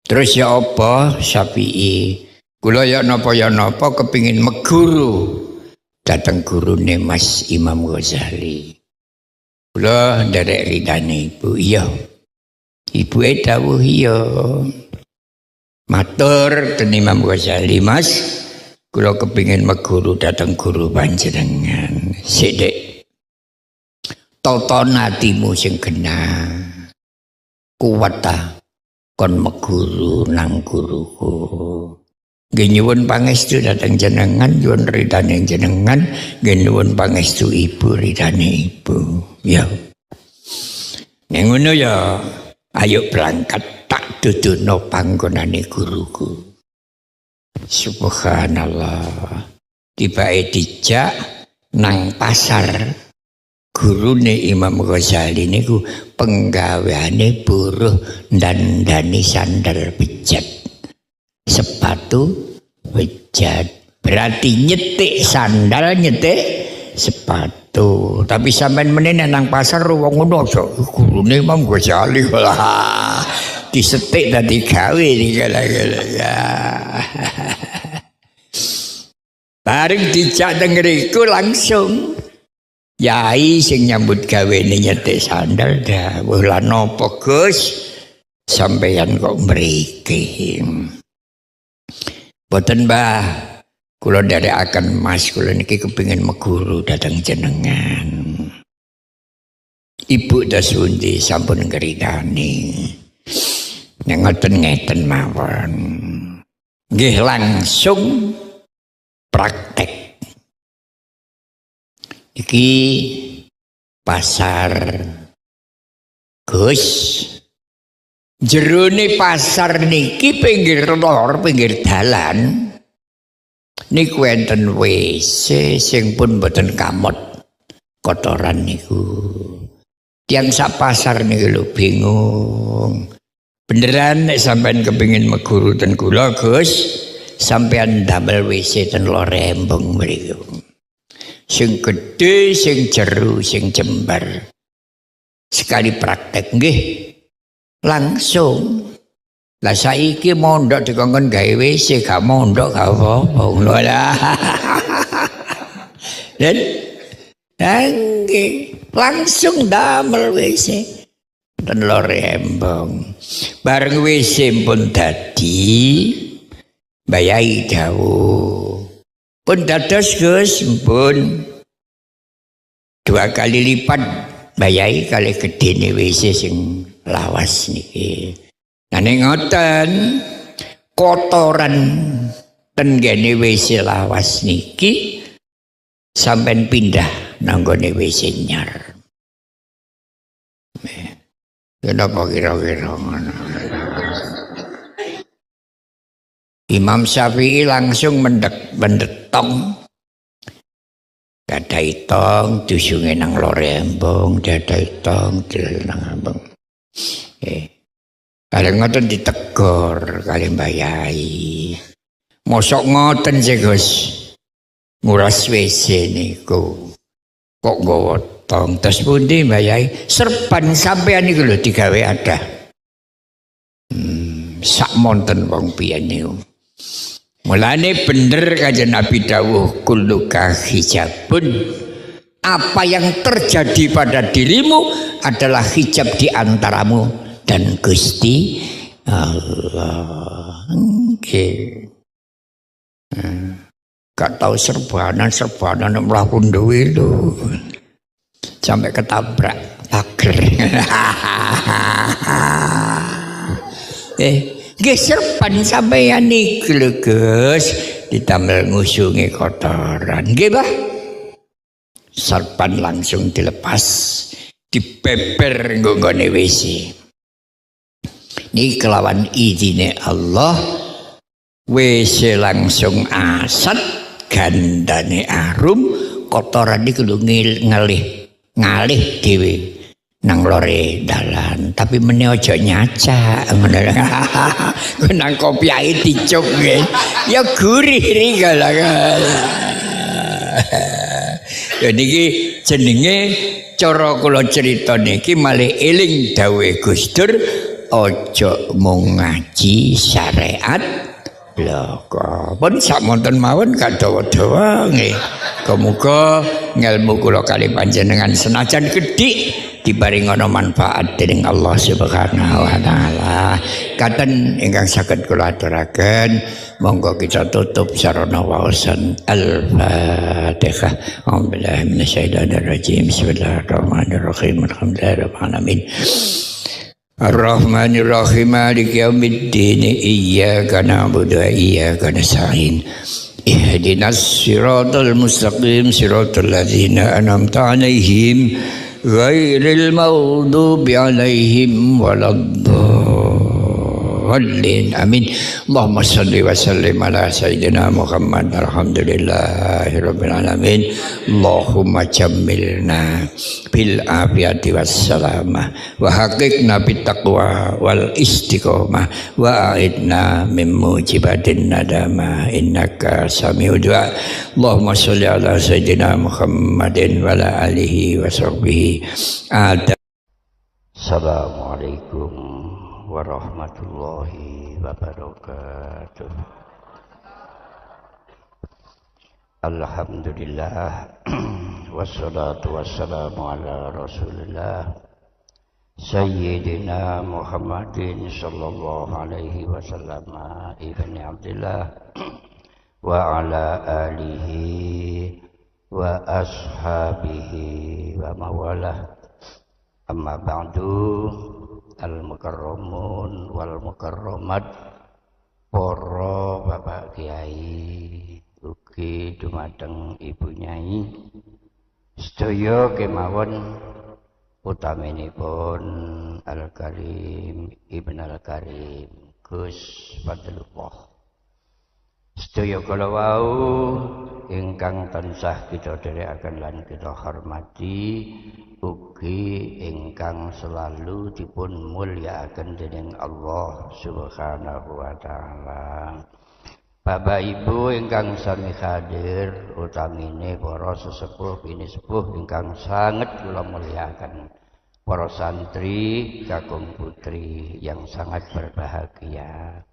Terus ya apa Syafi'i? Kula ya napa kepingin meguru dateng gurune Mas Imam Ghazali. Kula nderek ridane ibu, iya. Ibuke dawuh iya. Matur ten Imam Ghazali, Mas, kula kepingin meguru dateng guru panjenengan. Sithik. Tata natimu sing genah. Kuwat ta kon meguru nang guruku. Nggih nyuwun pangestu dhateng jenengan, nyuwun ridane jenengan, nggih nyuwun pangestu ibu ridane ibu. Ya. Nek ngono ya ayo berangkat tak duduno panggonane guruku. Subhanallah. Tibake dijak nang pasar. Gurune Imam Ghazali niku penggaweane buruh dandani sandal bejat. Sepatu bejat. Berarti nyetik sandal, nyetik sepatu. Tapi sampean menene nang pasar wong ngono aja gurune Imam Ghazali lah. Disetik dadi gawe iki kala-kala. Bareng dijak teng ngriku langsung yai sing nyambut gawe nyetik sandal dawuh lah napa Gus sampeyan kok mriki. Boten Mbah, kula nderekaken Mas kula niki kepengin meguru dhateng jenengan. Ibu dasundi sampun ngridani. Nek ngoten ngeten mawon. Nggih langsung praktek. Iki pasar Gus. Jerone pasar niki pinggir lor, pinggir dalan. Niku enten WC sing pun mboten kamot kotoran niku. Tiang sak pasar niku lho bingung. Beneran nek sampean kepengin meguru ten kula Gus, sampean damel WC ten lor Rembong mriku. Sing gede, sing jeru, sing jembar. Sekali praktek nggih langsung. Lah saiki mondok dikongkon gawe WC gak mondok gak apa-apa ngono lah. Dan nggih langsung damel WC ten lor Rembong. Bareng WC pun dadi mbayai dawuh. Pun dados Gus, pun 2 kali lipat bayai kali gedene WC sing lawas niki. Nah ning ngoten kotoran ten gene WC lawas niki sampean pindah nang gone WC nyar. Kenapa kira-kira ngono? Imam Syafi'i langsung mendetong. Dadai tong dusunge nang lor Rembong, dadai tong nang Rembong. Kalau ngoten ditegur kali Mbak Yai. Mosok ngoten sih Gus. Nguras WC niku. Kok nggawa tong terus pundi Mbak Yai? Serban sampean niku lho digawe ada. Sak monten wong piyen niku. Mulane bener kanjeng Nabi dawuh kullu hijabun. Apa yang terjadi pada dirimu adalah hijab di antaramu dan Gusti Allah. Nggih. Gak tahu serbanan mlaku dhewe lho. sampai ketabrak pager. Nggih serban sampeyan iki lho Gus, ditambal ngusungi kotoran. Nggih, Mbah. Serban langsung dilepas, dibeber nggone WC. Niki kelawan izine Allah, WC langsung asat, gandane arum, kotoran iki lho ngalih dhewe nang lore dalan, tapi meneh aja nyacak ngono. Nang kopiahe dicuk nggih. Ya gurih ringgal. Ya niki jenenge cara kula crita niki malih eling dawuh Gus Dur, aja mung ngaji syariat bloko. Pun samonten mawon kadawa-dawa nggih. Muga ngelmu kula kali panjenengan senajan gedhik diparing ana manfaat dening Allah Subhanahu wa taala. Katen ingkang saged kula aturaken, monggo kita tutup sarana waosan Al-Fatihah. A'udzubillahi minasyaitonir rajim. Bismillahirrahmanirrahim. Alhamdulillahirabbil alamin. Ar-Rahmanir Rahim. Maliki yaumiddin. Iyyaka na'budu wa iyyaka nasta'in. Ihdinas siratal mustaqim. Siratal ladzina an'amta 'alaihim ghairil maghdubi 'alaihim waladdallin. Amin. Allahumma shalli wa sallim ala sayyidina Muhammad. Alhamdulillahirabbil alamin. Allahumma jammilna bil afiyati wassalamah wa haqiqna bit taqwa wal istiqomah wa a'idna min mujibatin nadama innaka sami'ud du'a. Allahumma shalli ala sayyidina Muhammadin wa ala alihi wa sahbihi. Assalamualaikum warahmatullahi wabarakatuh. Alhamdulillah wassalatu wassalamu ala rasulillah Sayyidina Muhammadin sallallahu alaihi wasallam ibni Abdillah wa ala alihi wa ashabihi wa mawalah. Amma ba'du. Al-mukarramun wal mukarramat, para bapak kiai ugi dumateng ibu nyai sedaya kemawon, utaminipun Al-Karim Ibn Al-Karim Gus Fadlullah. Sedaya kala wau ingkang tansah kita dherekaken lan kita hormati, ugi ingkang selalu dipun mulyakaken dening Allah Subhanahu wa taala. Bapak Ibu ingkang sami hadir, utamine para sesepuh bini sepuh ingkang sanget kula mulyakaken, para santri kakung putri yang sangat berbahagia.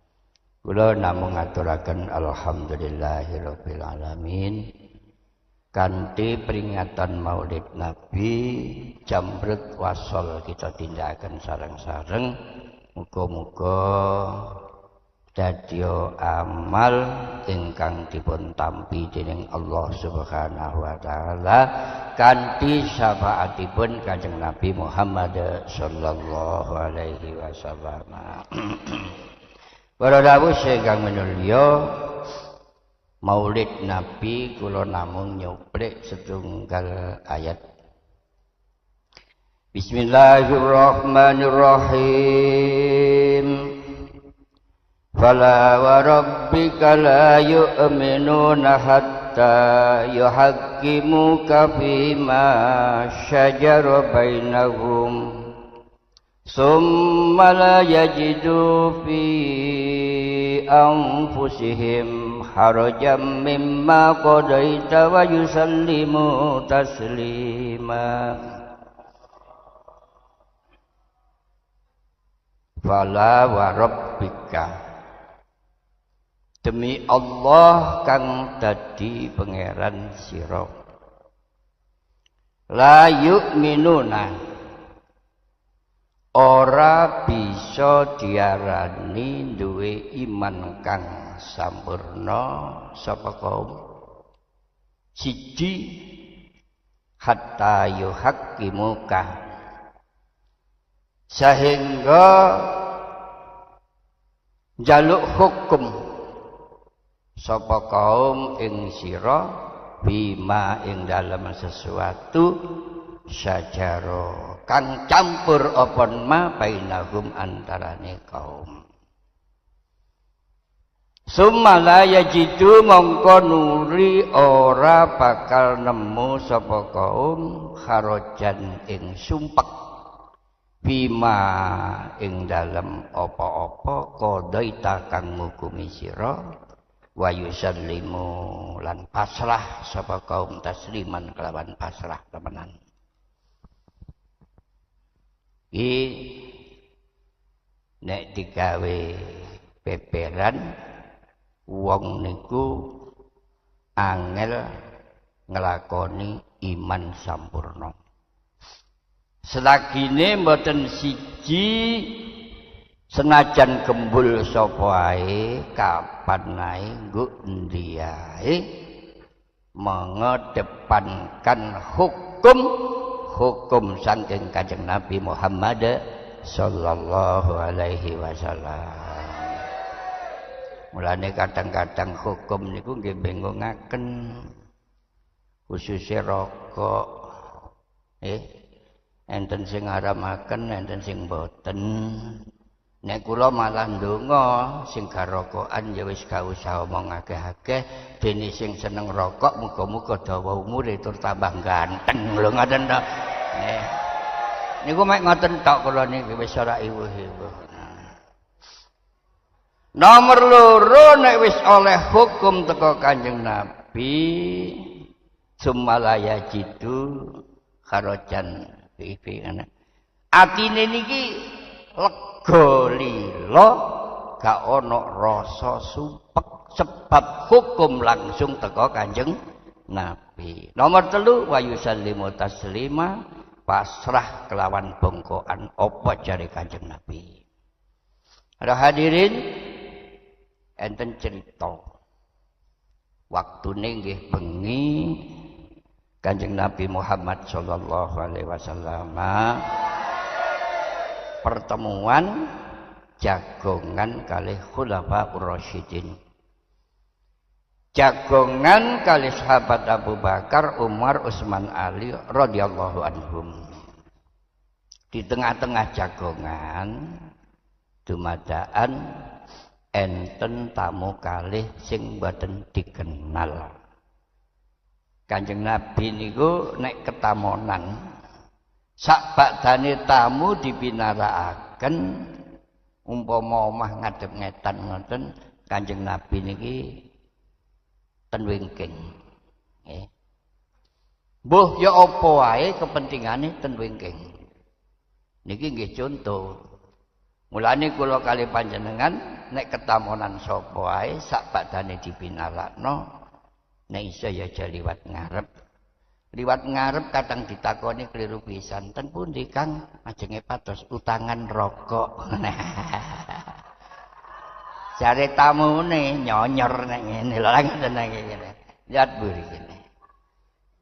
Kula namung ngaturaken alhamdulillahirabbil alamin. Kanthi peringatan Maulid Nabi Jamrut Wasol kita tindakaken sareng-sareng. Muga-muga dadya amal ingkang dipun tampi dening Allah Subhanahu wa taala kanthi syafaatipun Kanjeng Nabi Muhammad sallallahu alaihi wasallam. Para rawuh ingkang minulya, Maulid Nabi kula namung nyuplik setunggal ayat. Bismillahirrahmanirrahim. Fala wa rabbika la yu'minuna hatta yuhaqqimuka fima syajara bainahum summa la yajidu fi anfusihim harajan mimma qadaita wa yusallimu taslima. Fala wa rabbika, demi Allah kang dadi pangeran sira, la yu'minuna, ora bisa diarani duwe iman kang sampurna sapa kaum siji hatta yuhaqqimuka sehingga jaluk hukum sapa kaum ing sira bima ing dalam sesuatu syajaro kang campur apa ma bainahum antarane kaum. Summa la yajidu mongko nuri ora bakal nemu sapa kaum kharajan ing sumpek bima ing dalem apa-apa qadaita kang ngukumi sira wa yusallimu lan pasrah sapa kaum tasliman kelawan pasrah temenan. Iki nek digawe peperan wong niku angel nglakoni iman sampurna. Selagine mboten siji senajan gembul sapa ae kapan ae nggo endi ae mengedepankan hukum saking Kanjeng Nabi Muhammad sallallahu alaihi wasallam. Mulane kadang-kadang hukum niku nggih bingungaken khususnya rokok. Enten sing ngaramaken, enten sing boten. Nek kula malah ndonga sing gak rokokan ya wis gak usah omong akeh-akeh, dene sing seneng rokok muga-muga dawa umure tur tambah ganteng. Lho ngoten to. Niku mek ngoten tok kula niki wis ora iwuh-iwuh. Nomor loro nek wis oleh hukum teko Kanjeng Nabi sumalaya jitu kharajan iki ana. Atine niki lega lila gak ana rasa sumpek sebab hukum langsung teko Kanjeng Nabi. Nomor 3 wa yusallimu taslima pasrah kelawan bongkoan apa jare Kanjeng Nabi. Ada hadirin enten cerita waktune nggih bengi Kanjeng Nabi Muhammad sallallahu alaihi wasallam pertemuan jagongan kalih khulafaur rasyidin. Jagongan kalih sahabat Abu Bakar, Umar, Utsman, Ali radhiyallahu anhum. Di tengah-tengah jagongan dumadaan enten tamu kalih sing boten dikenal. Kanjeng Nabi niku nek ketamonan sak badane tamu dipinarakaken umpama omah ngadep ngetan ngoten Kanjeng Nabi niki ten wingking. Nggih. Mbuh ya apa wae kepentingane ten wingking. Niki nggih contoh. Mulane kula kali panjenengan nek ketamonan sapa wae sak badane dipinalakno nek iso ya aja liwat ngarep. Liwat ngarep kadang ditakoni keliru pisan. Ten pundi Kang? Ajenge pados utangan rokok. Jare tamune nyonyor nek ngene lho ngoten ngene. Lihat buri kene.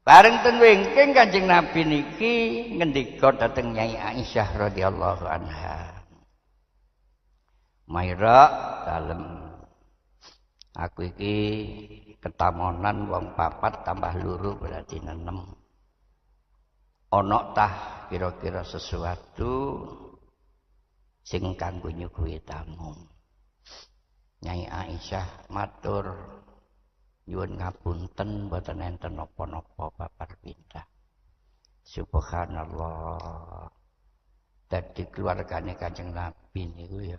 Bareng ten wingking Kanjeng Nabi niki ngendika dhateng Nyai Aisyah radhiyallahu anha. Maira dalem aku iki ketamonan wong 4 tambah luru berarti 6. Ana tah kira-kira sesuatu sing kanggo nyuguhi tamu. Nyai Aisyah matur nyuwun ngapunten mboten enten napa-napa babar pindah. Subhanallah. Dadi keluargane Kanjeng Nabi niku ya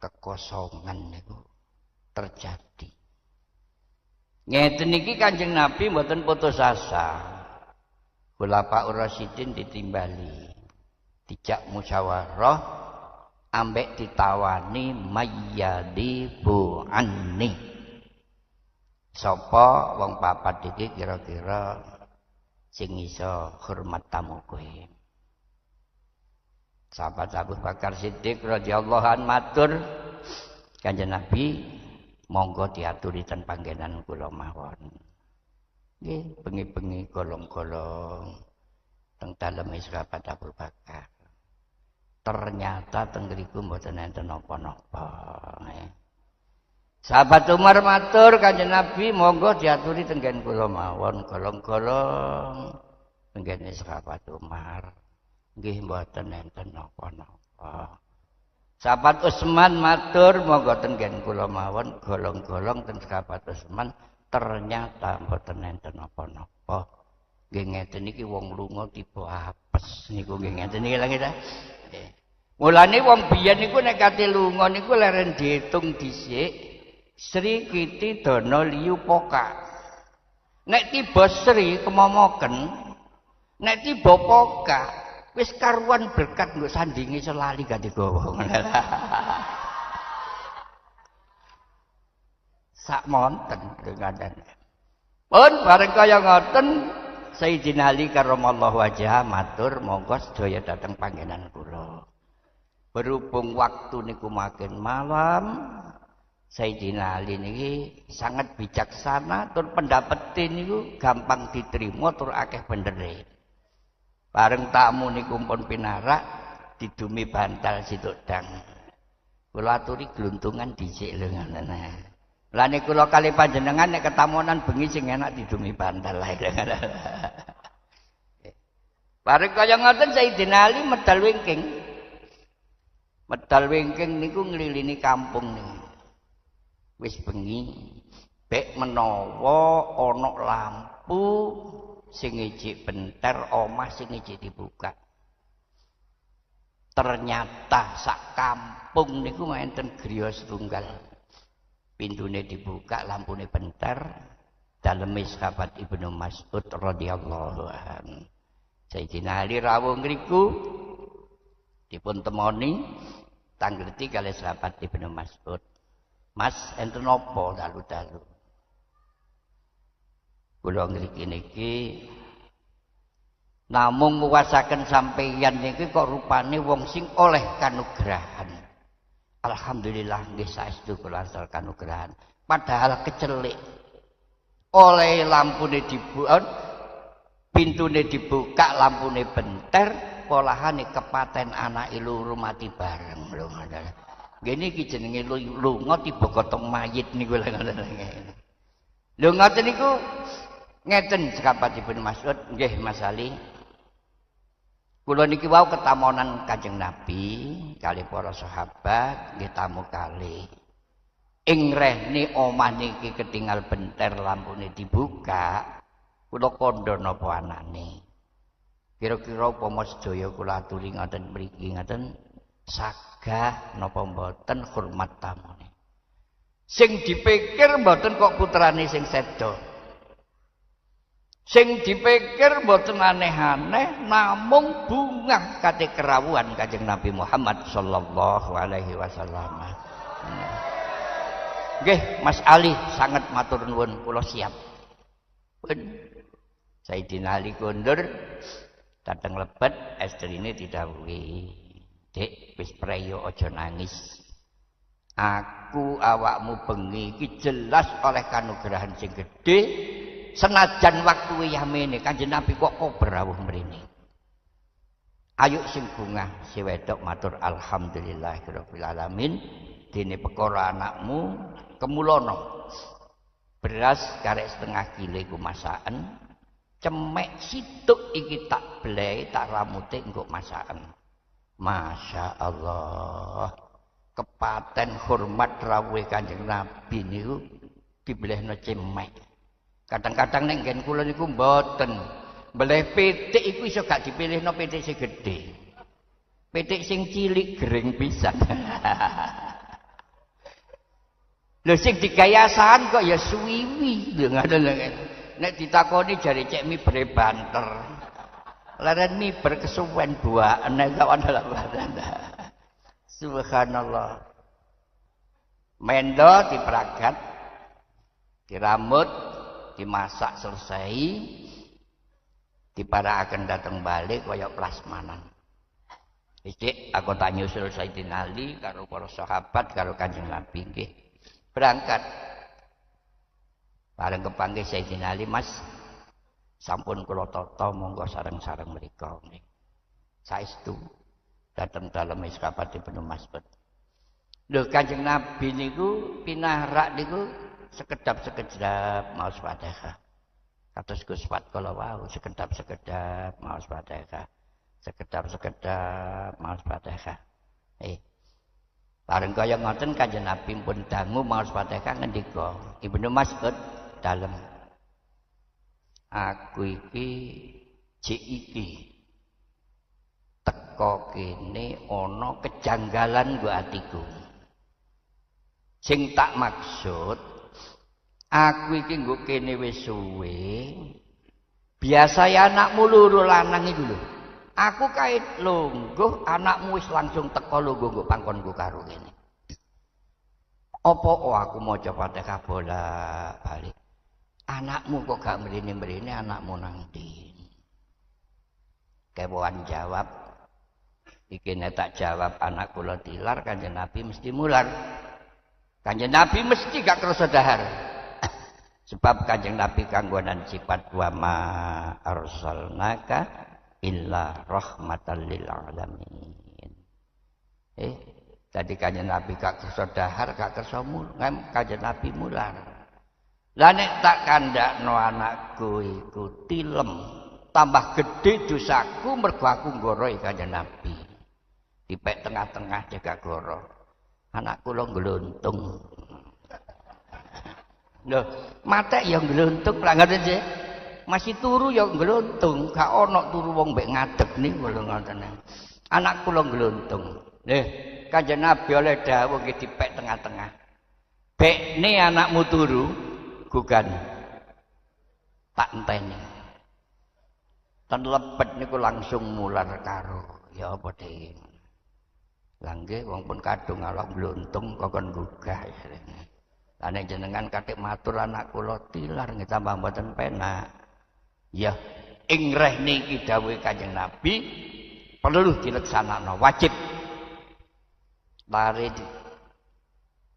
kekosongan niku terjadi. Ngeten iki Kanjeng Nabi mboten putus asa. Khulafaur Rasyidin ditimbali. Dijak musyawarah ambek ditawani mayyadi bu anni. Sapa wong 4 iki kira-kira sing iso hormat tamu kowe. Sahabat Abu Bakar Siddiq radhiyallahu anhu matur Kanjeng Nabi monggo diaturi ten panggenan kula mawon. Nggih, bengi-bengi golong-golong teng daleme sahabat Abu Bakar. Ternyata teng ngriku mboten enten napa-napa. Sahabat Umar matur Kanjeng Nabi, monggo diaturi tenggen kula mawon golong-golong tenggene sahabat Umar. Nggih mboten enten napa-napa. Sahabat Utsman matur, monggo tenggen kula mawon golong-golong ten sahabat Utsman. Ternyata mboten enten napa-napa. Nggih ngeten iki wong lunga tiba apes niku nggih ngeten iki lha kita. Mulane wong biyen niku nek kate lunga niku leren diitung dhisik Sri Kiti Dana Liyu Poka. Nek tiba Sri kemomoken, nek tiba Poka wis karuan berkat nggo sandingi selali ganti gawa. Sak monten denganan. Pun bareng kaya ngoten Sayyidina Ali karramallahu wajhah matur monggo sedaya dhateng panggenan kula. Berhubung waktu niku makin malam, Sayyidina Ali niki sangat bijaksana tur pendapetin niku gampang diterima tur akeh benere. Bareng tamu niku pun pinarak didumi bantal situkdang. Kula aturi gluntungan dhisik lho ngoten. Lah nek kula kali panjenengan nek ketamunan bengi sing enak didumi bantal lae. Bareng kaya ngoten Sayyidina Ali medal wingking. Medal wingking niku nglilini kampung niku. Wis bengi bek menawa ana lampu sing ijik benter omah sing ijik dibuka. Ternyata sak kampung niku enten griya setunggal. Pintune dibuka, lampune benter, daleme sahabat Ibnu Mas'ud radhiyallahu anhu. Sayyidina Ali rawuh ngriku dipun temoni tanggleti kalih sahabat Ibnu Mas'ud. Mas, enten napa dalu-dalu? Kula ngriki niki namung nguwasaken sampeyan niki kok rupane wong sing oleh kanugrahan. Alhamdulillah nggih saestu kula asal kanugrahan. Padahal kecelik. Oleh lampune dibuka, pintune dibuka, lampune benter, polahane kepaten anak loro mati bareng lho ngoten. Nggih niki jenenge lunga tiba gotong mayit niku lho ngoten. Lho ngoten niku ngeten sahabat Ibnu Mas'ud nggih Mas Ali. Kula niki wau ketamonan Kanjeng Nabi kali para sahabat nggih tamu kali. Ing rehne omah niki ketinggal benter lampune dibuka, kula kandha napa anane. Kira-kira upama sedaya kula aturi ngoten mriki ngoten sagah napa mboten hormat tamune. Sing dipikir mboten kok putrane sing sedo. Sing dipikir mboten aneh-aneh namung bunga kate kerawuhan Kanjeng Nabi Muhammad sallallahu alaihi wasallam. Nggih Mas Ali sangat matur nuwun kula siap. Pun Sayyidina Ali kondur dateng lebet estrine didhawuhi. Dek wis preyo aja nangis. Aku awakmu bengi iki jelas oleh kanugrahan sing gedhe. Senajan waktu yamene Kanjeng Nabi kok berawuh mrene. Ayo sing bungah si wedok matur alhamdulillahirabbil alamin. Dene perkara anakmu kemulono. Beras karek setengah kilo iku masakan. Cemek situk iki tak blei tak ramute engko masakan. Masya Allah. Kepaten hormat rawuhe Kanjeng Nabi niku dibelehno cemek. Kadang-kadang nek nggen kula niku mboten. Mbeleh pitik iku iso gak dipilihno pitik sing gedhe. Pitik sing cilik gering pisan. Lho sing digayasan kok ya suwiwi lho ngoten lho. Nek ditakoni jare cek mibre banter. Leren miber kesuwen buaken nek kawan dalan. Subhanallah. Mendo diperagat, diramut, dimasak selesai, diparakaken dateng balik kaya plasmanan. Iki aku tak nyusul Sayyidina Ali karo para sahabat karo Kanjeng Nabi nggih. Berangkat. Bareng kepanggih Sayyidina Ali, Mas, Sampun kula tata monggo sareng-sareng mriku. Saestu dateng dalem Iskapati Ibnu Mas'ud. Lho Kanjeng Nabi niku pinarak niku sekedap-sekedap maos Fatihah. Kados Gus Pat kala wau sekedap-sekedap maos Fatihah. Sekedap-sekedap maos Fatihah. Bareng kaya ngoten Kanjeng Nabi pun dangu maos Fatihah ngendika, Ibnu Mas'ud dalem aku iki jek iki teko kene ana kejanggalan nggo atiku. Sing tak maksud aku iki nggo kene wis suwe. Biasa ya anakmu loro lanang iku lho. Aku kait lungguh anakmu wis langsung teko lungguh nggo pangkonku karo kene. Apa aku maca Fatihah bolak-balik. Anakmu kok gak mrene-mrene anakmu nang ndi? Kewan jawab, iki nek tak jawab anak kula tilar Kanjeng Nabi mesti mular. Kanjeng Nabi mesti gak kerasa dahar. Sebab Kanjeng Nabi kanggonan sifat wa ma arsalnaka illa rahmatan lil alamin. Tadi Kanjeng Nabi gak kerasa dahar, gak kerasa mular, Kanjeng Nabi mular. Lah nek tak kandakno anakku iku tilem, tambah gede dosaku mergo aku nggorohi Kanjeng Nabi. Dipek tengah-tengah jaga goro. Anak kula gluntung. Lho, matek ya gluntung, lha ngoten nggih. Masih turu ya gluntung, gak ana turu wong mbek ngadeg niku lho ngoten. Anak kula gluntung. Nggih, Kanjeng Nabi oleh dawuh nggih dipek tengah-tengah. Bekne anakmu turu, gugan. Tak enteni. Ten lebet niku langsung mular karo ya apa dhewe. Lah nggih wong pun kadung ala gluntung kokon gugah. Lah nek jenengan kathik matur anak kula tilar nggih tambah mboten penak. Ya, ing reh niki dawuh Kanjeng Nabi perlu dileksanakno, wajib. Lare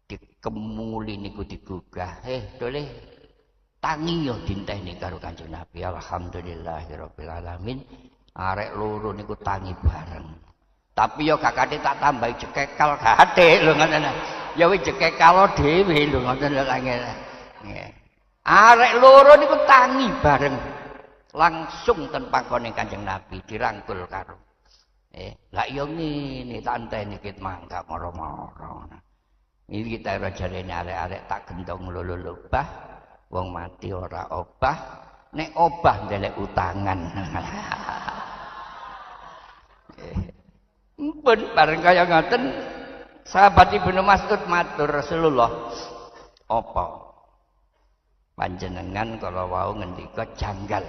dikemuli niku digugah. Doleh tangi yo dinteni karo Kanjeng Nabi. Alhamdulillahirabbil alamin. Arek loro niku tangi bareng. Tapi yo gak kate tak tambahi jekekal gate lho ngoten. Ya wis jekekal dhewe lho ngoten lho nggih. Arek loro niku tangi bareng. Langsung ten pangkone Kanjeng Nabi dirangkul karo. Lah yo ngene tak enteni kit mangga moro-moro. Iki kita jarene arek-arek tak gendong lolo lobah. Wong mati ora obah, nek obah ndelek utangan. Pun bareng kaya ngoten sahabat Ibnu Mas'ud matur Rasulullah, apa panjenengan kala wau ngendika janggal.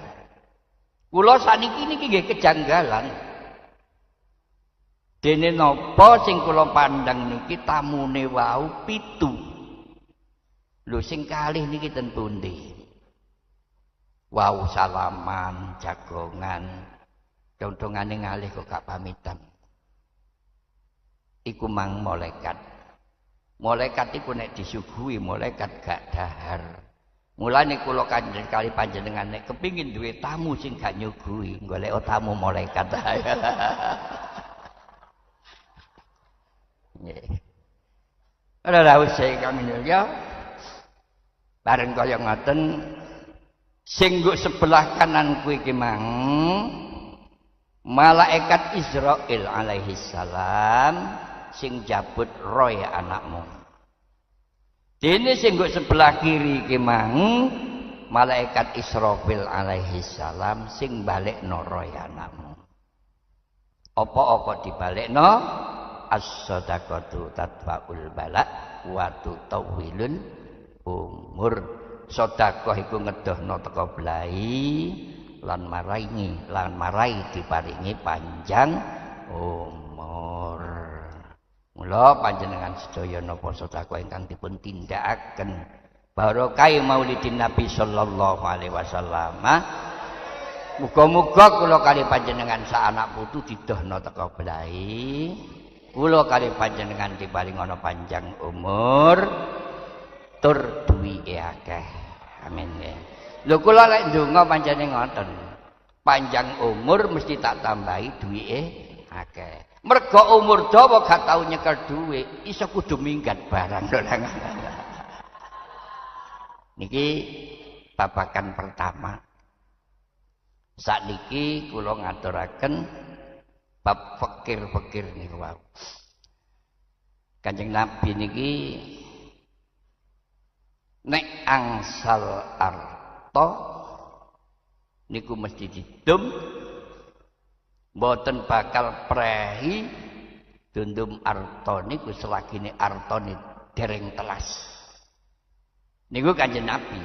Kula saniki niki nggih kejanggalan. Dene napa sing kula pandang niki tamune wau 7. Lho sing kalih niki ten pundi? Wau salaman, jagongan, dongdongane ngalih kok gak pamitan. Iku mang malaikat. Malaikat iku nek disuguhi malaikat gak dahar. Mulane kula kanjeng kali panjenengan nek kepingin duwe tamu sing gak nyuguhi, golek tamu malaikat. Nggih. Ora rawuh sing kami ya. Bareng kaya ngoten sing nggo sebelah kananku iki mang malaikat Israil alaihi salam sing jabut roy anakmu. Dene sing nggo sebelah kiri iki mang malaikat Israfil alaihi salam sing balekno roy anakmu. Apa-apa dibalekno as-shadaqatu tatfa'ul bala wa tutawwilul umur. Sedekah iku ngedohno teka blai lan marai diparingi panjang umur. Mula panjenengan sedaya napa sedekah ingkang dipun tindakaken barokah Maulidin Nabi sallallahu alaihi wasallam. Muga-muga kula kali panjenengan sak anak putu didohno teka blai. Kula kali panjenengan diparing ana panjang umur tur duwike akeh. Amin ya. Lho kula lek ndonga pancene ngoten. Panjang umur mesti tak tambahi duwike akeh. Mergo umur dawa gak tau nyekel duit, iso kudu minggat barang. Niki babakan pertama. Sakniki kula ngaturaken bab fakir-fakir niku wau. Kanjeng Nabi niki nek angsal arta niku mesti didum, mboten bakal prehi dundum arta niku selagine artane dereng telas. Niku Kanjeng Nabi.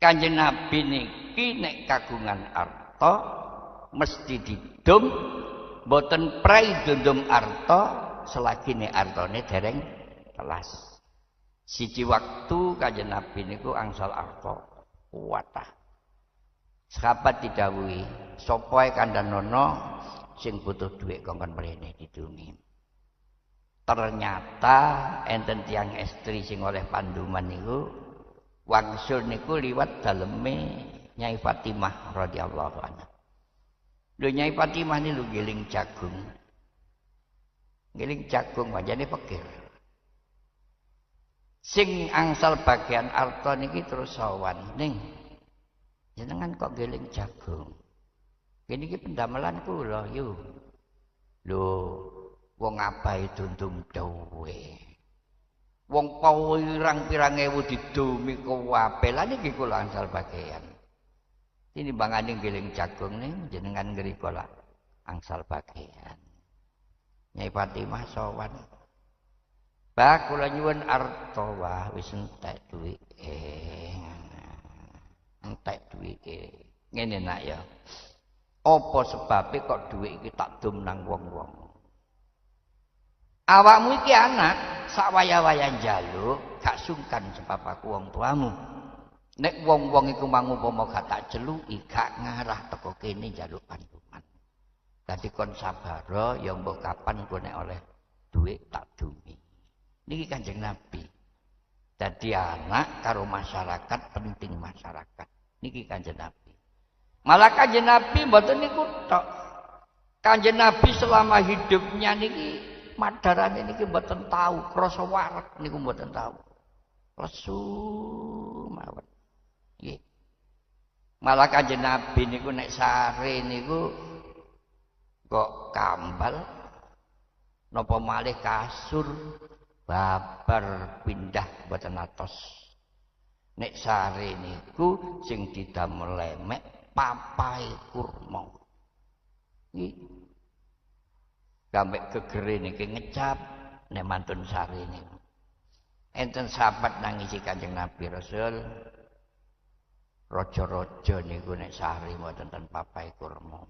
Kanjeng Nabi niki nek kagungan arta mesti didum, mboten prehi dundum arta selagine artane dereng telas. Siji waktu Kanjeng Nabi niku angsal arta kuwatah. Sahabat didhawuhi, sapa ae kandhanono sing butuh dhuwit kongkon mrene didungi. Ternyata enten tiyang estri sing oleh panduman niku wangsul niku liwat daleme Nyai Fatimah radhiyallahu anha. Lho Nyai Fatimah niku giling jagung. Giling jagung wajane fakir. Sing angsal bagian arta niki terus sowan, "Ning, jenengan kok giling jagung? Kene iki pendamelan kula, yo." Lho, wong abahe dundum dhewe. Wong pirang-pirang ewu didumi kuwape, lha niki kula angsal bagian. Ini bangane giling jagung ning jenengan ngriko lah angsal bagian. Nyai Fatimah sowan. Bah kula nyuwun arta wah wis entek duwike. Entek duwike. Ngene nak ya. Apa sebabe kok dhuwit iki tak dum nang wong-wong? Awakmu iki anak sak waya-waya njaluk gak sungkan sebab aku wong tuamu. Nek wong-wong iku mangupama gak tak celuki gak ngarah teko kene njaluk pantuman. Dadi kon sabar ya mbok kapan kowe nek oleh dhuwit tak dumi. Niki Kanjeng Nabi. Dadi anak karo masyarakat penting masyarakat. Niki Kanjeng Nabi. Malah Kanjeng Nabi mboten niku tok. Kanjeng Nabi selama hidupnya niki madarane niki mboten tahu, krasa wareg niku mboten tahu. Lesu mawon. Nggih. Malah Kanjeng Nabi niku nek sare niku kok kambal napa malih kasur babar pindah mboten atos. Nek sare niku sing didamel lemek papai kurma. Nggih. Gambek gegere niki ngecap nek mantun sare niku. Enten sahabat nangisi Kanjeng Nabi Rasul. Raja-raja niku nek sare mboten ten papai kurma.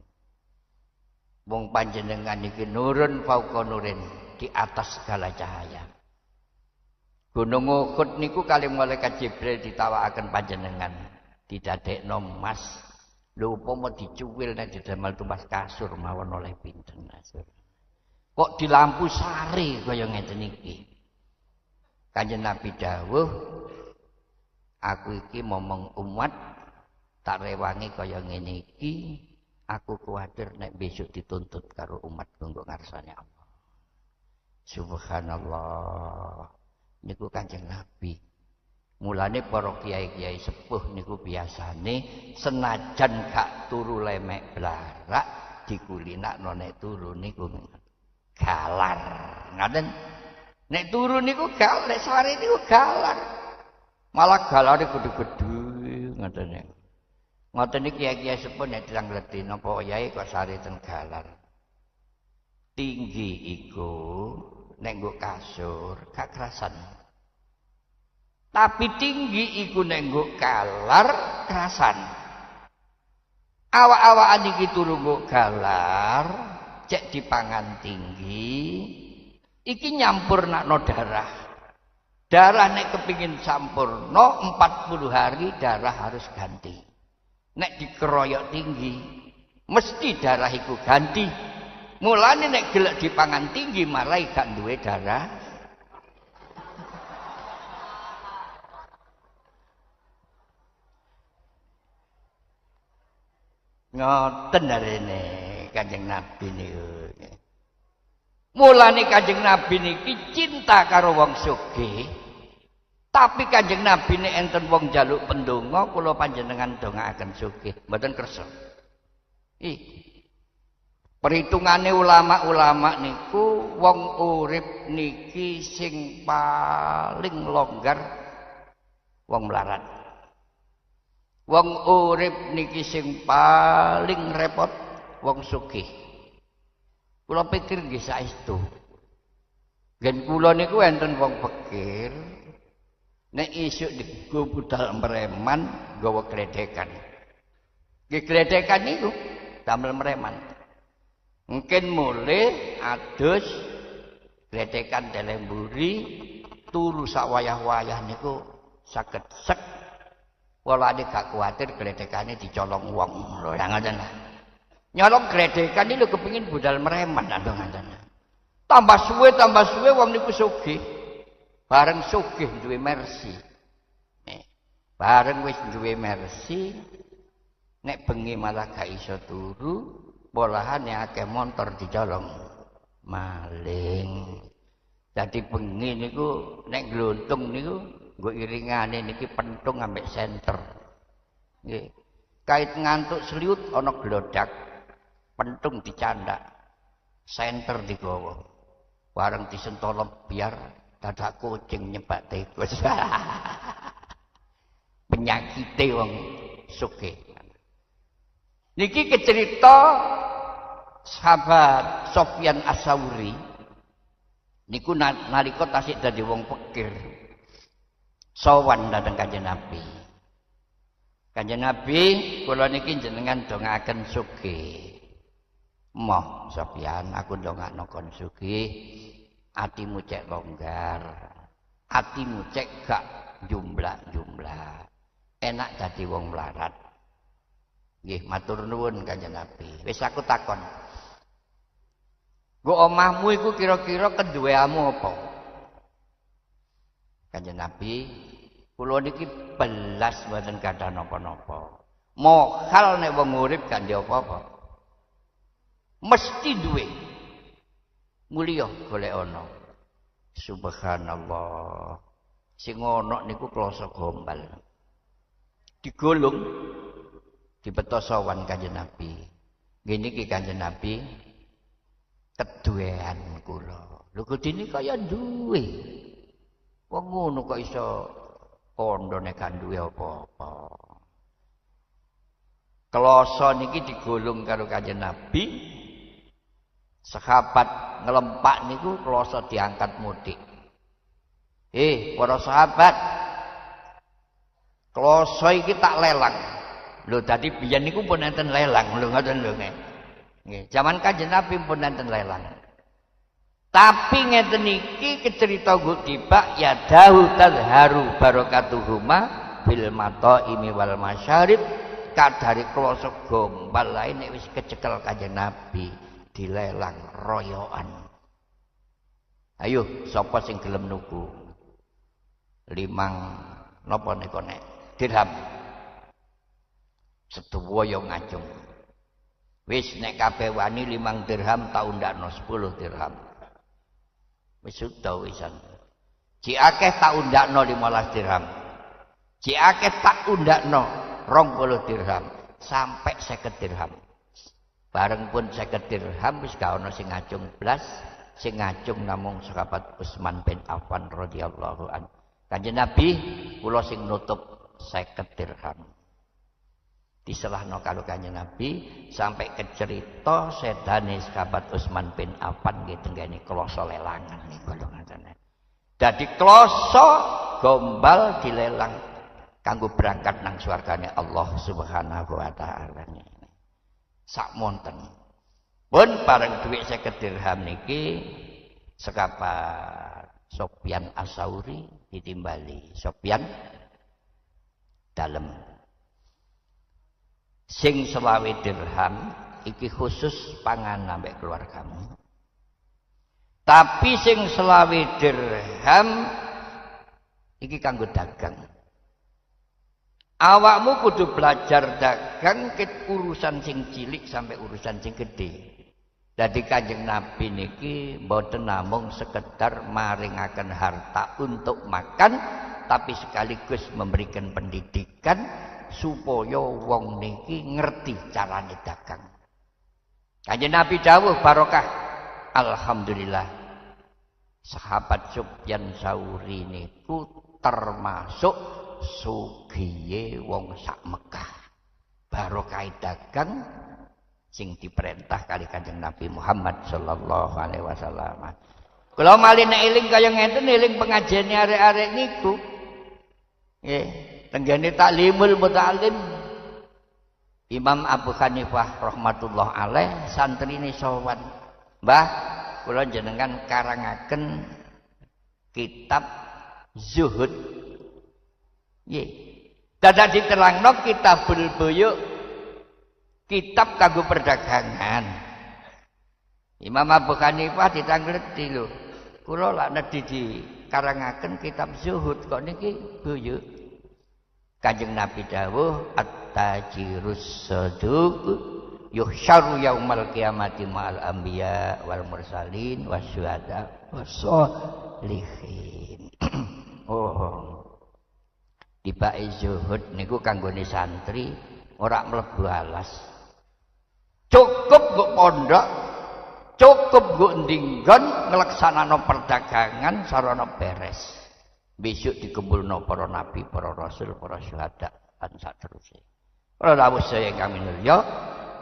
Wong panjenengan niki nurun fauqa nurin, di atas segala cahaya. Gunung Uhud niku kali malaikat Jibril ditawakaken panjenengan, didadekno emas. Lho upama dicuwil nek didamel tumbas kasur mawon oleh pinten kasur. Kok di lampu sari kaya ngeten iki. Kanjeng Nabi dawuh, aku iki momong umat tak rewangi kaya ngene iki. Aku kuwatir nek besok dituntut karo umat nggo ngarsane Allah. Subhanallah. Niku Kanjeng Nabi. Mulane para kiai-kiai sepuh niku biasane senajan gak turu lemek blarak dikulinakno nek turu niku galar. Ngaten. Nek turu niku galar, nek sare niku galar. Malah galare gedhe-gedhe ngoten niku. Ngoten iki kiai-kiai sepuh nek dirang ngleti napa yai kok sare ten galar. Tinggi iku nek nggo kasur gak kerasan. Tapi tinggi iku nek nggo galar kerasan. Awak-awakan iki turu nggo galar, cek dipangan tinggi, iki nyampur nakno darah. Darah nek kepingin sampurno 40 hari darah harus ganti. Nek dikeroyok tinggi mesti darah iku ganti. Mulane nek gelek dipangan tinggi marai gak duwe darah. Ngoten arene Kanjeng Nabi niku. Mulane Kanjeng Nabi niki cinta karo wong sugih. Tapi Kanjeng Nabi nek enten wong njaluk pendonga kula panjenengan dongaaken sugih, mboten kersa. Perhitungane ulama-ulama niku wong urip niki sing paling longgar wong melarat. Wong urip niki sing paling repot wong sugih. Kula pikir nggih saestu. Gen kula niku enten wong pikir nek isuk digo budal mreman nggawa gledekan. Nggih gledekan niku damel mreman. Mungkin mulai adus gledekan dalam buri turu sak wayah-wayah niku saged sek. Wala ade gak kuwatir gledekane dicolong wong lho ya ngoten. Nyolong gledekan iki lho kepengin budal mreman andong ngoten. Tambah suwe wong niku sugih. Bareng sugih duwe mercy. Bareng wis duwe mercy nek bengi malah gak iso turu. Bolahan yang akeh motor dicolong maling. Jadi bengi niku nek gluntung niku nggo iringane niki pentung ambek senter. Nggih. Kait ngantuk seliut ana glodak. Pentung dicandak. Senter digawa. Bareng disentolop biar dadak kucing nyebak tikus. Penyakite wong sugih. Niki kecerita sahabat Sofyan As-Sauri niku nalika tasik dadi wong pikir sowan dhateng Kanjeng Nabi. Kanjeng Nabi kula niki jenengan dongaaken sugih. Moh Sofyan aku ndongakno kon sugih, atimu cek longgar. Atimu cek gak jumlah-jumlah. Enak dadi wong melarat. Nggih, matur nuwun Kanjeng Nabi. Wis aku takon. Nggo omahmu iku kira-kira keduweamu apa? Kanjeng Nabi, kula niki belas mboten gadah napa-napa. Mokal nek wong urip gak ndek apa-apa. Mesti duwe. Mulya golek ana. Subhanallah. Sing ana niku kloso gombal. Digolong dibeto sowan Kanjeng Nabi. Ngene iki Kanjeng Nabi keduwean kula. Lho kudine kaya duwe. Wong ngono kok iso kandha nek gak duwe apa-apa. Kloso niki digolong karo Kanjeng Nabi. Sahabat ngelempak niku kloso diangkat mudik. Para sahabat, kloso iki tak lelang. Lho tadi biyen niku pun enten lelang, lho ngoten lho nggih. Zaman Kanjeng Nabi pun enten lelang. Tapi ngeten iki kecerita nggo tibak ya dahu tazharu barakatuhuma bil mataimi wal masyarib kadari kloso gombal lain nek wis kecekel Kanjeng Nabi dilelang royoan. Ayo sapa sing gelem nuku? 5 napa nek dirham. Sedaya ngacung. Wis nek kabeh wani 5 dirham tak undakno 10 dirham. Wis suda wisan. Ji akeh tak undakno 15 dirham. Ji akeh tak undakno 20 dirham sampai 50 dirham. Bareng pun 50 dirham wis gak ana sing ngacung blas, sing ngacung namung sahabat Utsman bin Affan radhiyallahu anhu. Kanjeng Nabi kula sing nutup 50 dirham. Diselahno karo Kanjeng Nabi sampai ke cerita sedane sahabat Utsman bin Affan nggih tenggene kloso lelangan niku lho ngaten. Dadi kloso gombal dilelang kanggo berangkat nang swargane Allah Subhanahu wa taala. Sak monten. Pun bareng dhuwit 50 dirham niki sekapat Sofyan As-Sauri ditimbali. Sofyan dalem. Sing 20 dirham iki khusus pangan ambek keluargamu. Tapi sing 20 dirham iki kanggo dagang. Awakmu kudu belajar dagang ket urusan sing cilik sampai urusan sing gede. Dadi Kanjeng Nabi niki mboten namung sekedar maringaken harta untuk makan, tapi sekaligus memberikan pendidikan supaya wong niki ngerti carane dagang. Kanjeng Nabi dawuh barokah, alhamdulillah. Sahabat Sufyan Tsauri niku termasuk sugihe wong sak Mekah. Barokah dagang sing diperintah kali Kanjeng Nabi Muhammad sallallahu alaihi wasallam. Kula malih nek eling kaya ngenten eling pengajiane arek-arek niku. Nggih, tenggene taklimul muta'allim. Imam Abu Hanifah rahmatullah alaih santrine sowan. Mbah, kula jenengan karangaken kitab zuhud. Nggih. Dadak diterangno kitabul buyu' kitab kanggo perdagangan. Imam Abu Hanifah ditangleti lho. Kula lak nedhi dikarangaken kitab zuhud kok niki buyu. Kanjeng Nabi dawuh at-tajirus saduq yuhsyaru yaumal qiyamati ma'al anbiya wal mursalin wasyuhada wassalihin. Oh. Dibake zuhud niku kanggone santri ora mlebu alas. Cukup nggo pondok, cukup nggo ndinggon ngleksanano perdagangan sarana beres. Besok dikumpulno para nabi, para rasul, para syuhada lan saterusé. Para rawuh saya kami mulya,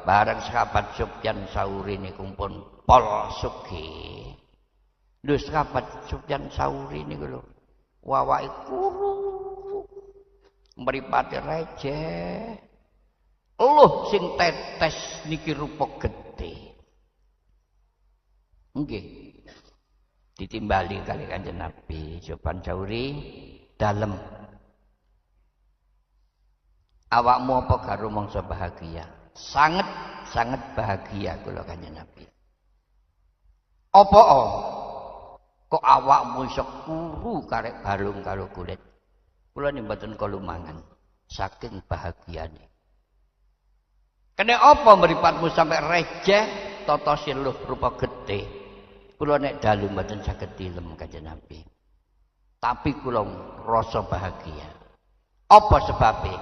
bareng sahabat Sufyan Tsauri niku pun pol sugih. Lho sahabat Sufyan Tsauri niku lho, wawake kuru, mripate receh. Allah sing tetes niki rupa gedhe. Nggih. Ditimbali kali Kanjeng Nabi Sufyan Tsauri dalem. Awakmu apa karo mangsa bahagia? Sangat bahagia kula Kanjeng Nabi. Apa kok awakmu iso kuru karek balung karo kulit? Kula ning mboten kalumangan saking bahagiane. Kene apa mripatmu sampai receh tata siluh rupa gedhe? Kula nek dalu mboten saged tilem Kanjeng Nabi. Tapi kula rasa bahagia. Apa sebabe?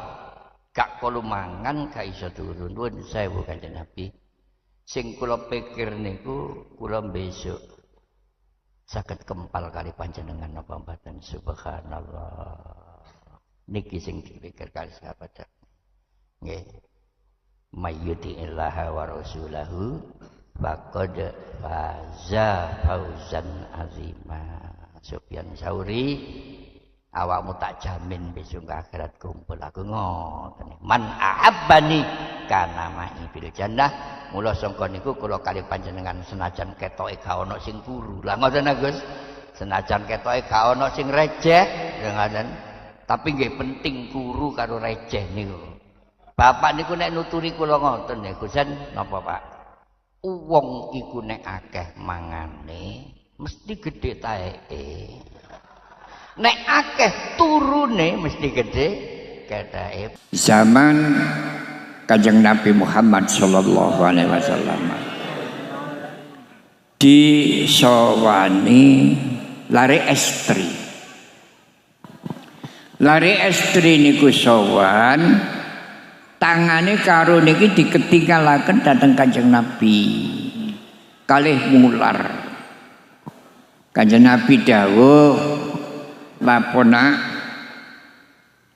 Gak kolumangan gak iso turun. Nuwun sewu Kanjeng Nabi. Sing kula pikir niku kula besok saged kempal kali panjenengan napa mboten subhanallah. Niki sing dipikir kali sahabat. Nggih. Mayyuti'illaha wa rasulahu faqad faza fauzan azima. Sufyan Tsauri, awakmu tak jamin besok ke akhirat kumpul aku ngoten. Man ahabbani kana ma'i fil jannah. Mula sangka niku kula kali panjenengan senajan ketoke gak ana sing kuru. Lah ngoten Gus. Senajan ketoke gak ana sing receh, ngoten. Tapi nggih penting kuru karo receh niku. Bapak niku nek nuturi kula ngoten ya Gusan napa Pak? Wong iku nek akeh mangane mesti gedhe taeke. Nek akeh turune mesti gedhe ketheke. Zaman Kanjeng Nabi Muhammad sallallahu alaihi wasallam disowani lare estri. Lare estri niku sowan tangane karo niki diketingalaken dhateng Kanjeng Nabi kalih mular. Kanjeng Nabi dawuh, "Lapona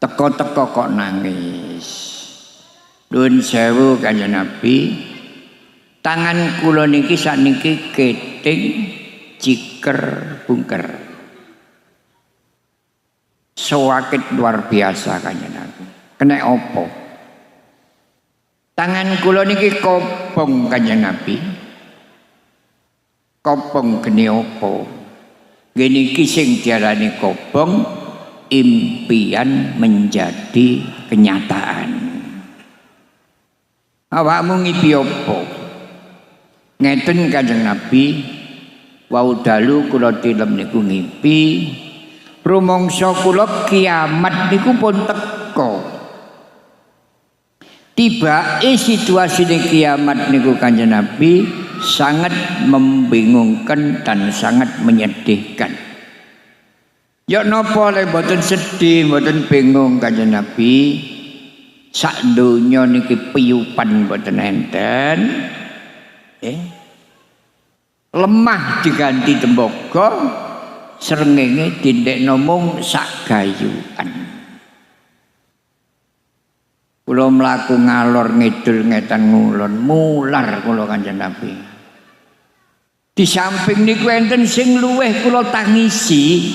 teko-teko kok nangis." Nuwun sewu Kanjeng Nabi, tangan kula niki sakniki keting ciker bungker. Sewakit luar biasa Kanjeng Nabi. Kena apa? Tangan kula niki kobong Kanjeng Nabi. Kobong geni apa? Geni iki sing diarani kobong impian menjadi kenyataan. Awakmu ngipi apa? Ngeten Kanjeng Nabi, wau dalu kula tilem niku ngimpi rumangsa kula kiamat niku pun teka. Tibake situasi di kiamat niku Kanjeng Nabi sangat membingungkan dan sangat menyedihkan. Ya napa le mboten sedih, mboten bingung Kanjeng Nabi. Sak donya niki piyupan mboten enten. Lemah diganti tembaga, srengenge dindekno mung sak gayukan. Kula mlaku ngalor ngidul ngetan ngulon, mular kula Kanjeng Nabi. Di samping niku enten sing luweh kula tangisi.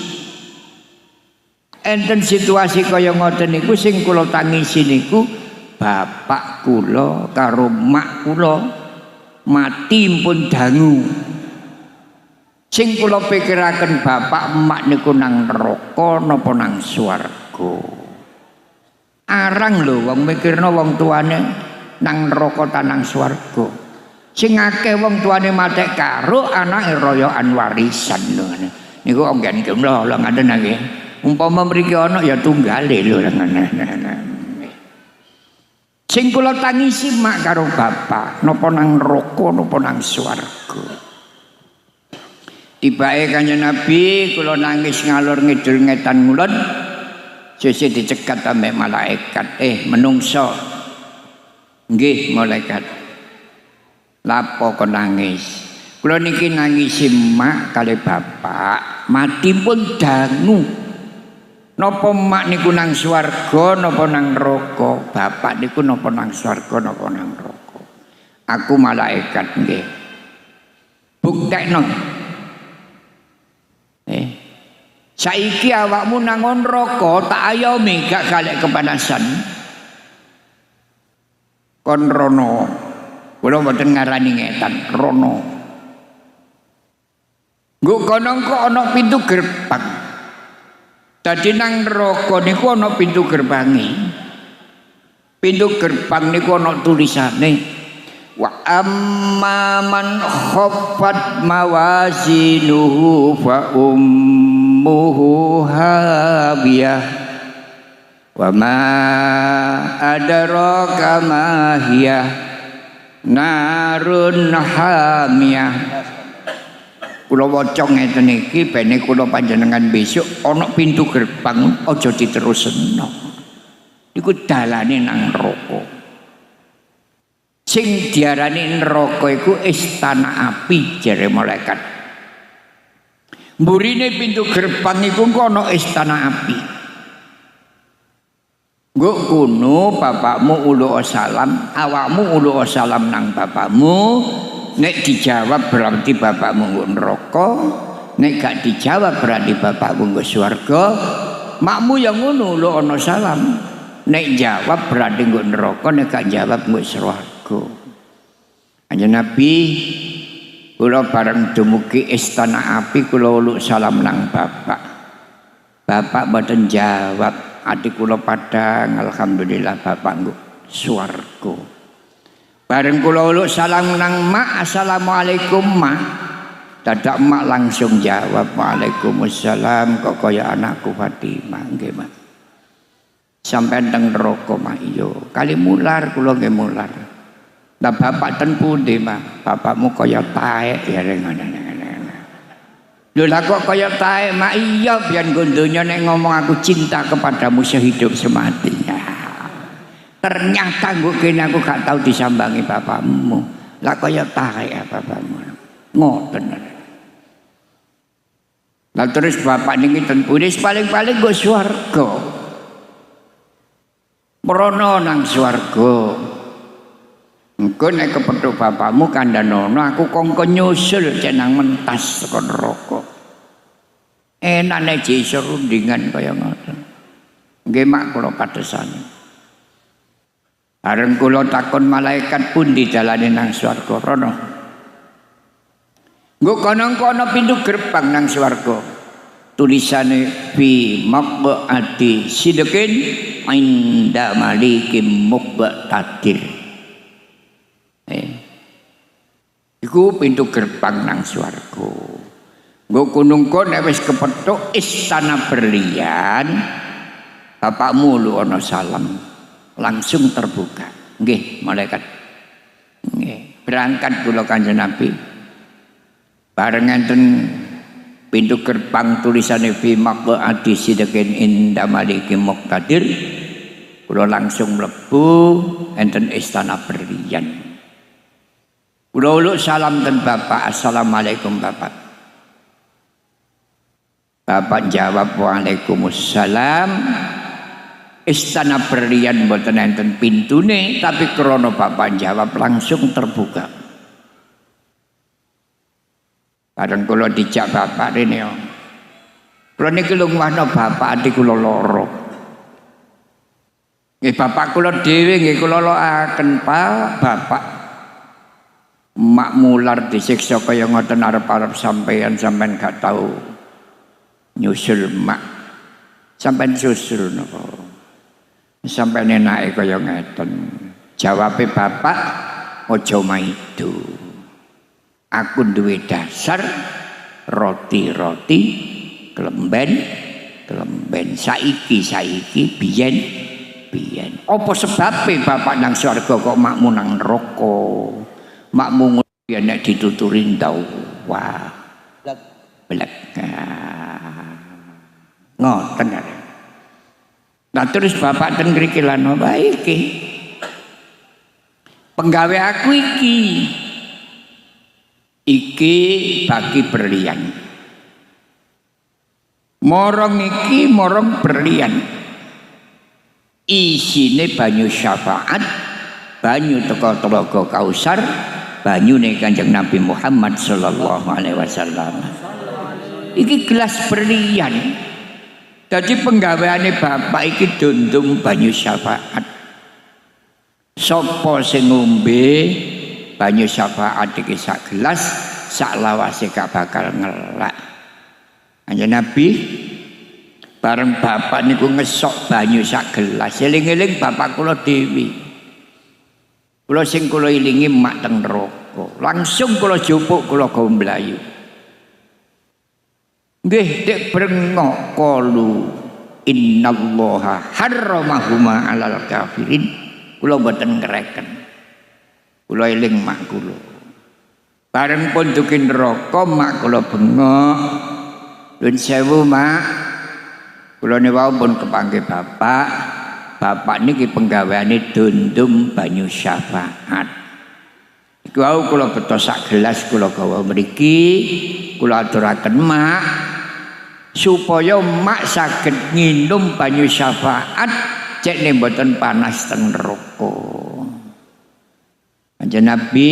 Enten situasi kaya ngoten niku sing kula tangisi niku bapak kula karo mak kula mati pun dangu. Sing kula pikiraken bapak emak niku nang neraka napa nang swarga. Arang lho wong mikirno wong tuane nang neraka ta nang swarga. Sing akeh wong tuane matek karo anake royokan warisan lho. Niku anggen kula ngaten nggih. Umpama mriki ana ya tunggale lho ngono. Sing kula tangisi mak karo bapak napa nang neraka napa nang swarga. Tibake Kanjeng Nabi kula nangis ngalor ngidul ngetan ngulon. Sesuk dicegat ambek malaikat, menungso. Nggih malaikat. Lapo kok nangis? Kula niki nangisi mak kali bapak, mati pun dangu. Napa mak niku nang swarga napa nang neraka? Bapak niku napa nang swarga napa nang neraka? Aku malaikat nggih. Buktekno. Saiki awakmu nang neraka tak ayomi gak galek kepanasan. Kon rono. Kula mboten ngarani ngetan, rono. Nggo kono kok ana pintu gerbang. Dadi nang neraka niku ana pintu gerbange. Pintu gerbang niku ana tulisane wa amma man khaffat mawazinuhu fa ummuhu hawiyah wa ma adraka ma hiya narun hamiyah. Kula waca ngeten iki bene kula panjenengan besok ana pintu gerbang aja diterusno. Iku dalane nang neraka. Sing diarani neraka iku istana api jare malaikat. Mburine pintu gerbang iku ana istana api. Nggo kuno bapakmu ulu salam, awakmu ulu salam nang bapakmu. Nek dijawab berarti bapakmu nggo neraka, nek gak dijawab berarti bapakmu nggo swarga. Makmu yang ngono ulu ana salam. Nek jawab berarti nggo neraka, nek gak jawab nggo swarga. Kanjeng Nabi kula bareng dumugi istana api kula uluk salam nang bapak. Bapak mboten jawab, ati kula padang alhamdulillah bapak nggo swarga. Bareng kula uluk salam nang mak, assalamualaikum mak. Dadak mak langsung jawab, waalaikumsalam, kok kaya anakku Fatimah. Nggih mak. Sampai teng neraka mak iya. Kali mular kula nggih mular. Lah bapak ten pundi mak? Bapakmu kaya taek ya ngono. Lho lah kok kaya taek mak? Iya biyen gondonya nek ngomong aku cinta kepadamu sehidup semati. Ternyata nggo kene aku gak tahu disambangi bapakmu. Lah kaya taek ya bapakmu. Ngoten. Lah terus bapak niki ten pundi paling-paling nggo swarga. Merono nang swarga. Engko nek kepethuk bapakmu kandhanono aku kongkon nyusul cenang mentas teko neraka. Enak nek jisur rundingan kaya ngoten. Nggih mak kula padhesane. Bareng kula takon malaikat pundi dalane nang swarga rono. Nggo kono pintu gerbang nang swarga. Tulisane fi maq'adi sidqin inda malikim muqtadir. Iku pintu gerbang nang swarga. Nggo gunung kon nek wis kepethuk istana berlian, bapakmu lu ana salam langsung terbuka. Nggih, malaikat. Nggih, berangkat kula Kanjeng Nabi. Bareng enten pintu gerbang tulisane fi maq'adi sidqin inda malikin muqtadir. Kula langsung mlebu enten istana berlian. Kula uluk salam ten Bapak, assalamualaikum Bapak. Bapak jawab waalaikumsalam. Istana berlian mboten enten pintune, tapi krana Bapak jawab langsung terbuka. Bareng kula dijak Bapak rene. Kula niki lungguhna Bapak ati kula lara. Nggih Bapak kula dhewe nggih kula loaken Pak, Bapak mak mular disiksa kaya ngoten arep-arep sampean gak tahu nyusul mak. Sampean susul napa? Sampean enake kaya ngeten. Jawabe Bapak, aja maido. Aku duwe dasar roti-roti kelemben saiki biyen. Apa sebabe Bapak nang swarga kok makmu nang neraka? Makmu ya nek dituturi ndau. Wah. Blek. Ngoten ya. Nah terus Bapak ten ngriki lan apa iki? Penggawe aku iki bagi berlian. Morong iki morong berlian. Isine banyu syafaat, banyu teko Telaga Kausar, banyune Kanjeng Nabi Muhammad sallallahu alaihi wasallam. Iki gelas berlian. Dadi penggaweane Bapak iki dundum banyu syafaat. Sapa sing ngombe banyu syafaat iki sak gelas, sak lawase gak bakal ngelak. Kanjeng Nabi bareng Bapak niku ngesok banyu sak gelas, eling-eling Bapak kula dewi. Kula sing kula ilingi mak teng neraka. Langsung kula jupuk kula gawe mlayu. Nggih, dek brengok qalu innallaha harramahuma 'alal kafirin. Kula mboten ngreken. Kula eling mak kula. Bareng punduke neraka mak kula bengok. Nuwun sewu mak. Kula niku pun kepanggih Bapak. Bapak niki penggaweane dundum banyu syafaat. Iku wau kula beto sak gelas kula gawa mriki, kula aturaken mak supaya mak saged nginum banyu syafaat cekne mboten panas teng neraka. Kanjeng Nabi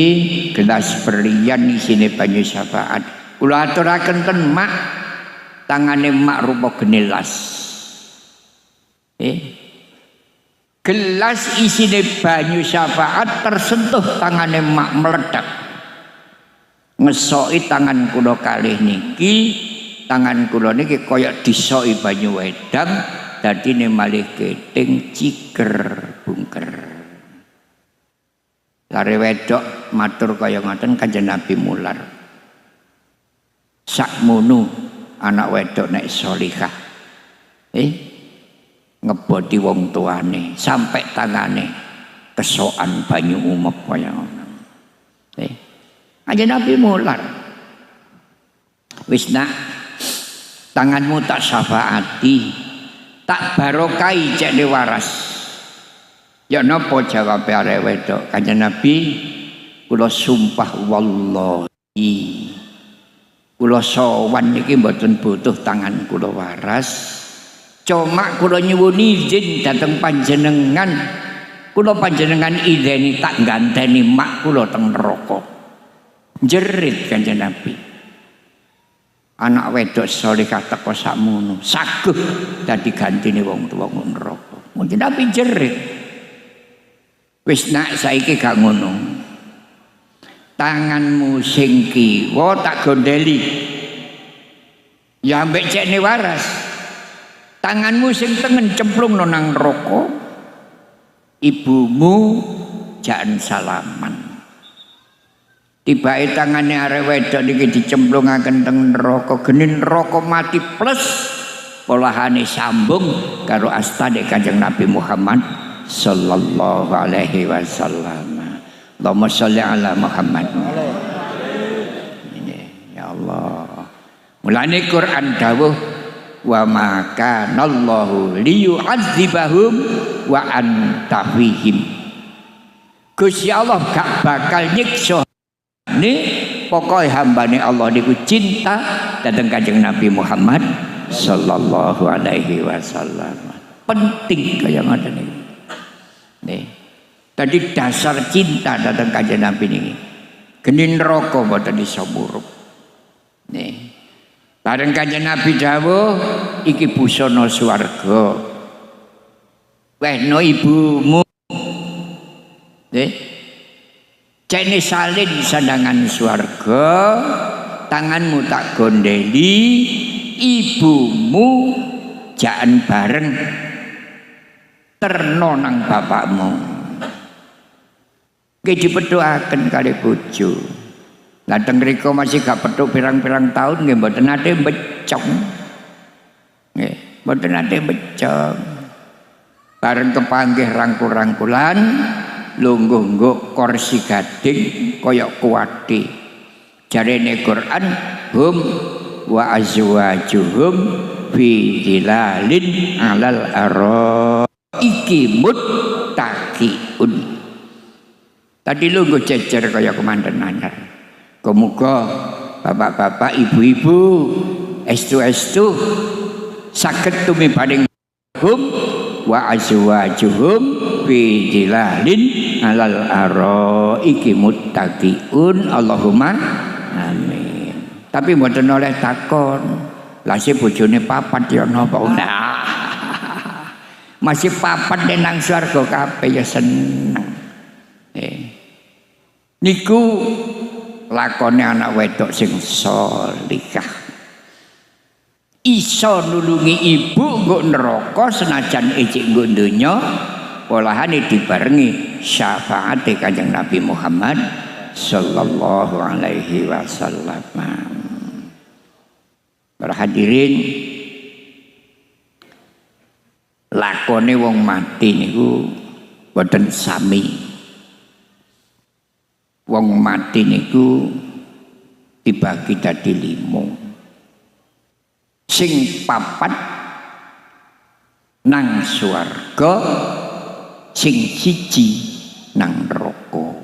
gelas berlian isine banyu syafaat. Kula aturaken ten mak, tangane mak rupa genelas. Gelas isine banyu syafaat tersentuh tangane mak meledak. Ngesoki tangan kula kalih niki, tangan kula niki kaya disoki banyu wedang, dadine malih keting ciker bungker. Lare wedok matur kaya ngoten Kanjeng Nabi mular. Sakmono anak wedok nek salihah. Ngebodi wong tuane sampai tangane kesokan banyu umep kaya ngono. Kanjeng Nabi mular. Wis nak tanganmu tak syafaati, tak barokai cekne waras. Ya napa jawab arek wedok? Kanjeng Nabi, kula sumpah wallahi, kula sowan niki mboten butuh tangan kula waras. Cuma kula nyuwun izin dateng panjenengan, kula panjenengan ideni tak ganteni mak kula teng neraka. Jerit Kanjeng Nabi. Anak wedok salehah teko sakmono, saguh dadi gantine wong tuwa neraka. Kanjeng Nabi jerit. Wis nak saiki gak ngono. Tanganmu sing kiwa tak gondeli. Ya ambek cekne waras. Tanganmu sing tengen cemplung nang neraka. Ibumu jan salaman. Tibake tangane arek wedok niki dicemplungaken teng neraka, geni neraka mati plus polahane sambung karo astane Kanjeng Nabi Muhammad sallallahu alaihi wasallam. Allahumma sholli ala Muhammad. Ini ya Allah. Mulane Quran dawuh wa maka nallahu liyu'adzibahum wa anta fihim. Gusti Allah gak bakal nyiksa ne pokoke hambane Allah niku cinta dhateng Kanjeng Nabi Muhammad sallallahu alaihi wasallam. Penting kaya ngoten niku. Nih. Tadi dasar cinta datang Kanjeng Nabi ini. Geni neraka mboten iso murup. Nih. Bareng Kanjeng Nabi dawuh iki busana swarga. Wehno ibumu. Nggih. Cene salin sandangan swarga, tanganmu tak gondeli, ibumu jaan bareng terno nang bapakmu. Nggih dipethukaken kali bojo. Lah teng mriku masih gak pethuk pirang-pirang tahun nggih mboten nate becong. Nggih, mboten nate becong. Bareng kepanggih rangkul-rangkulan, lungguh-ngguh kursi gading kaya kuwati. Jarene Quran, hum wa azwajuhum fi dhilalin 'alal araiki muttaqiun. Tadi lu gue cecer kaya komandan anyar. Kemuka bapak-bapak, ibu-ibu, estu-estu saged tumibaning hum wa azwajuhum fi dhilalin 'alal araiki muttaqiun. Allahumma amin. Tapi mboten oleh takon. Lah si bojone papat ya napa? Nah. Masih papat nang swarga kabeh ya seneng. Niku lakone anak wedok sing sholihah. Iso nulungi ibu nggo neraka senajan ijik nggo donya, polahane dibarengi syafaate Kanjeng Nabi Muhammad sallallahu alaihi wasallam. Para hadirin, lakone wong mati niku boten sami. Wong mati niku dibagi dadi 5. Sing papat nang swarga, sing siji nang neraka.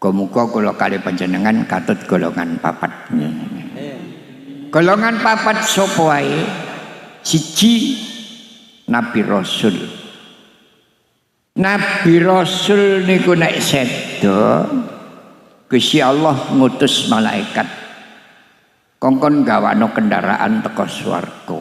Muga kula kalih panjenengan katut golongan papat. Golongan papat sapa wae? Siji Nabi Rasul. Nabi Rasul niku nek sedo Gusti Allah ngutus malaikat kongkon gawano kendaraan teko swarga.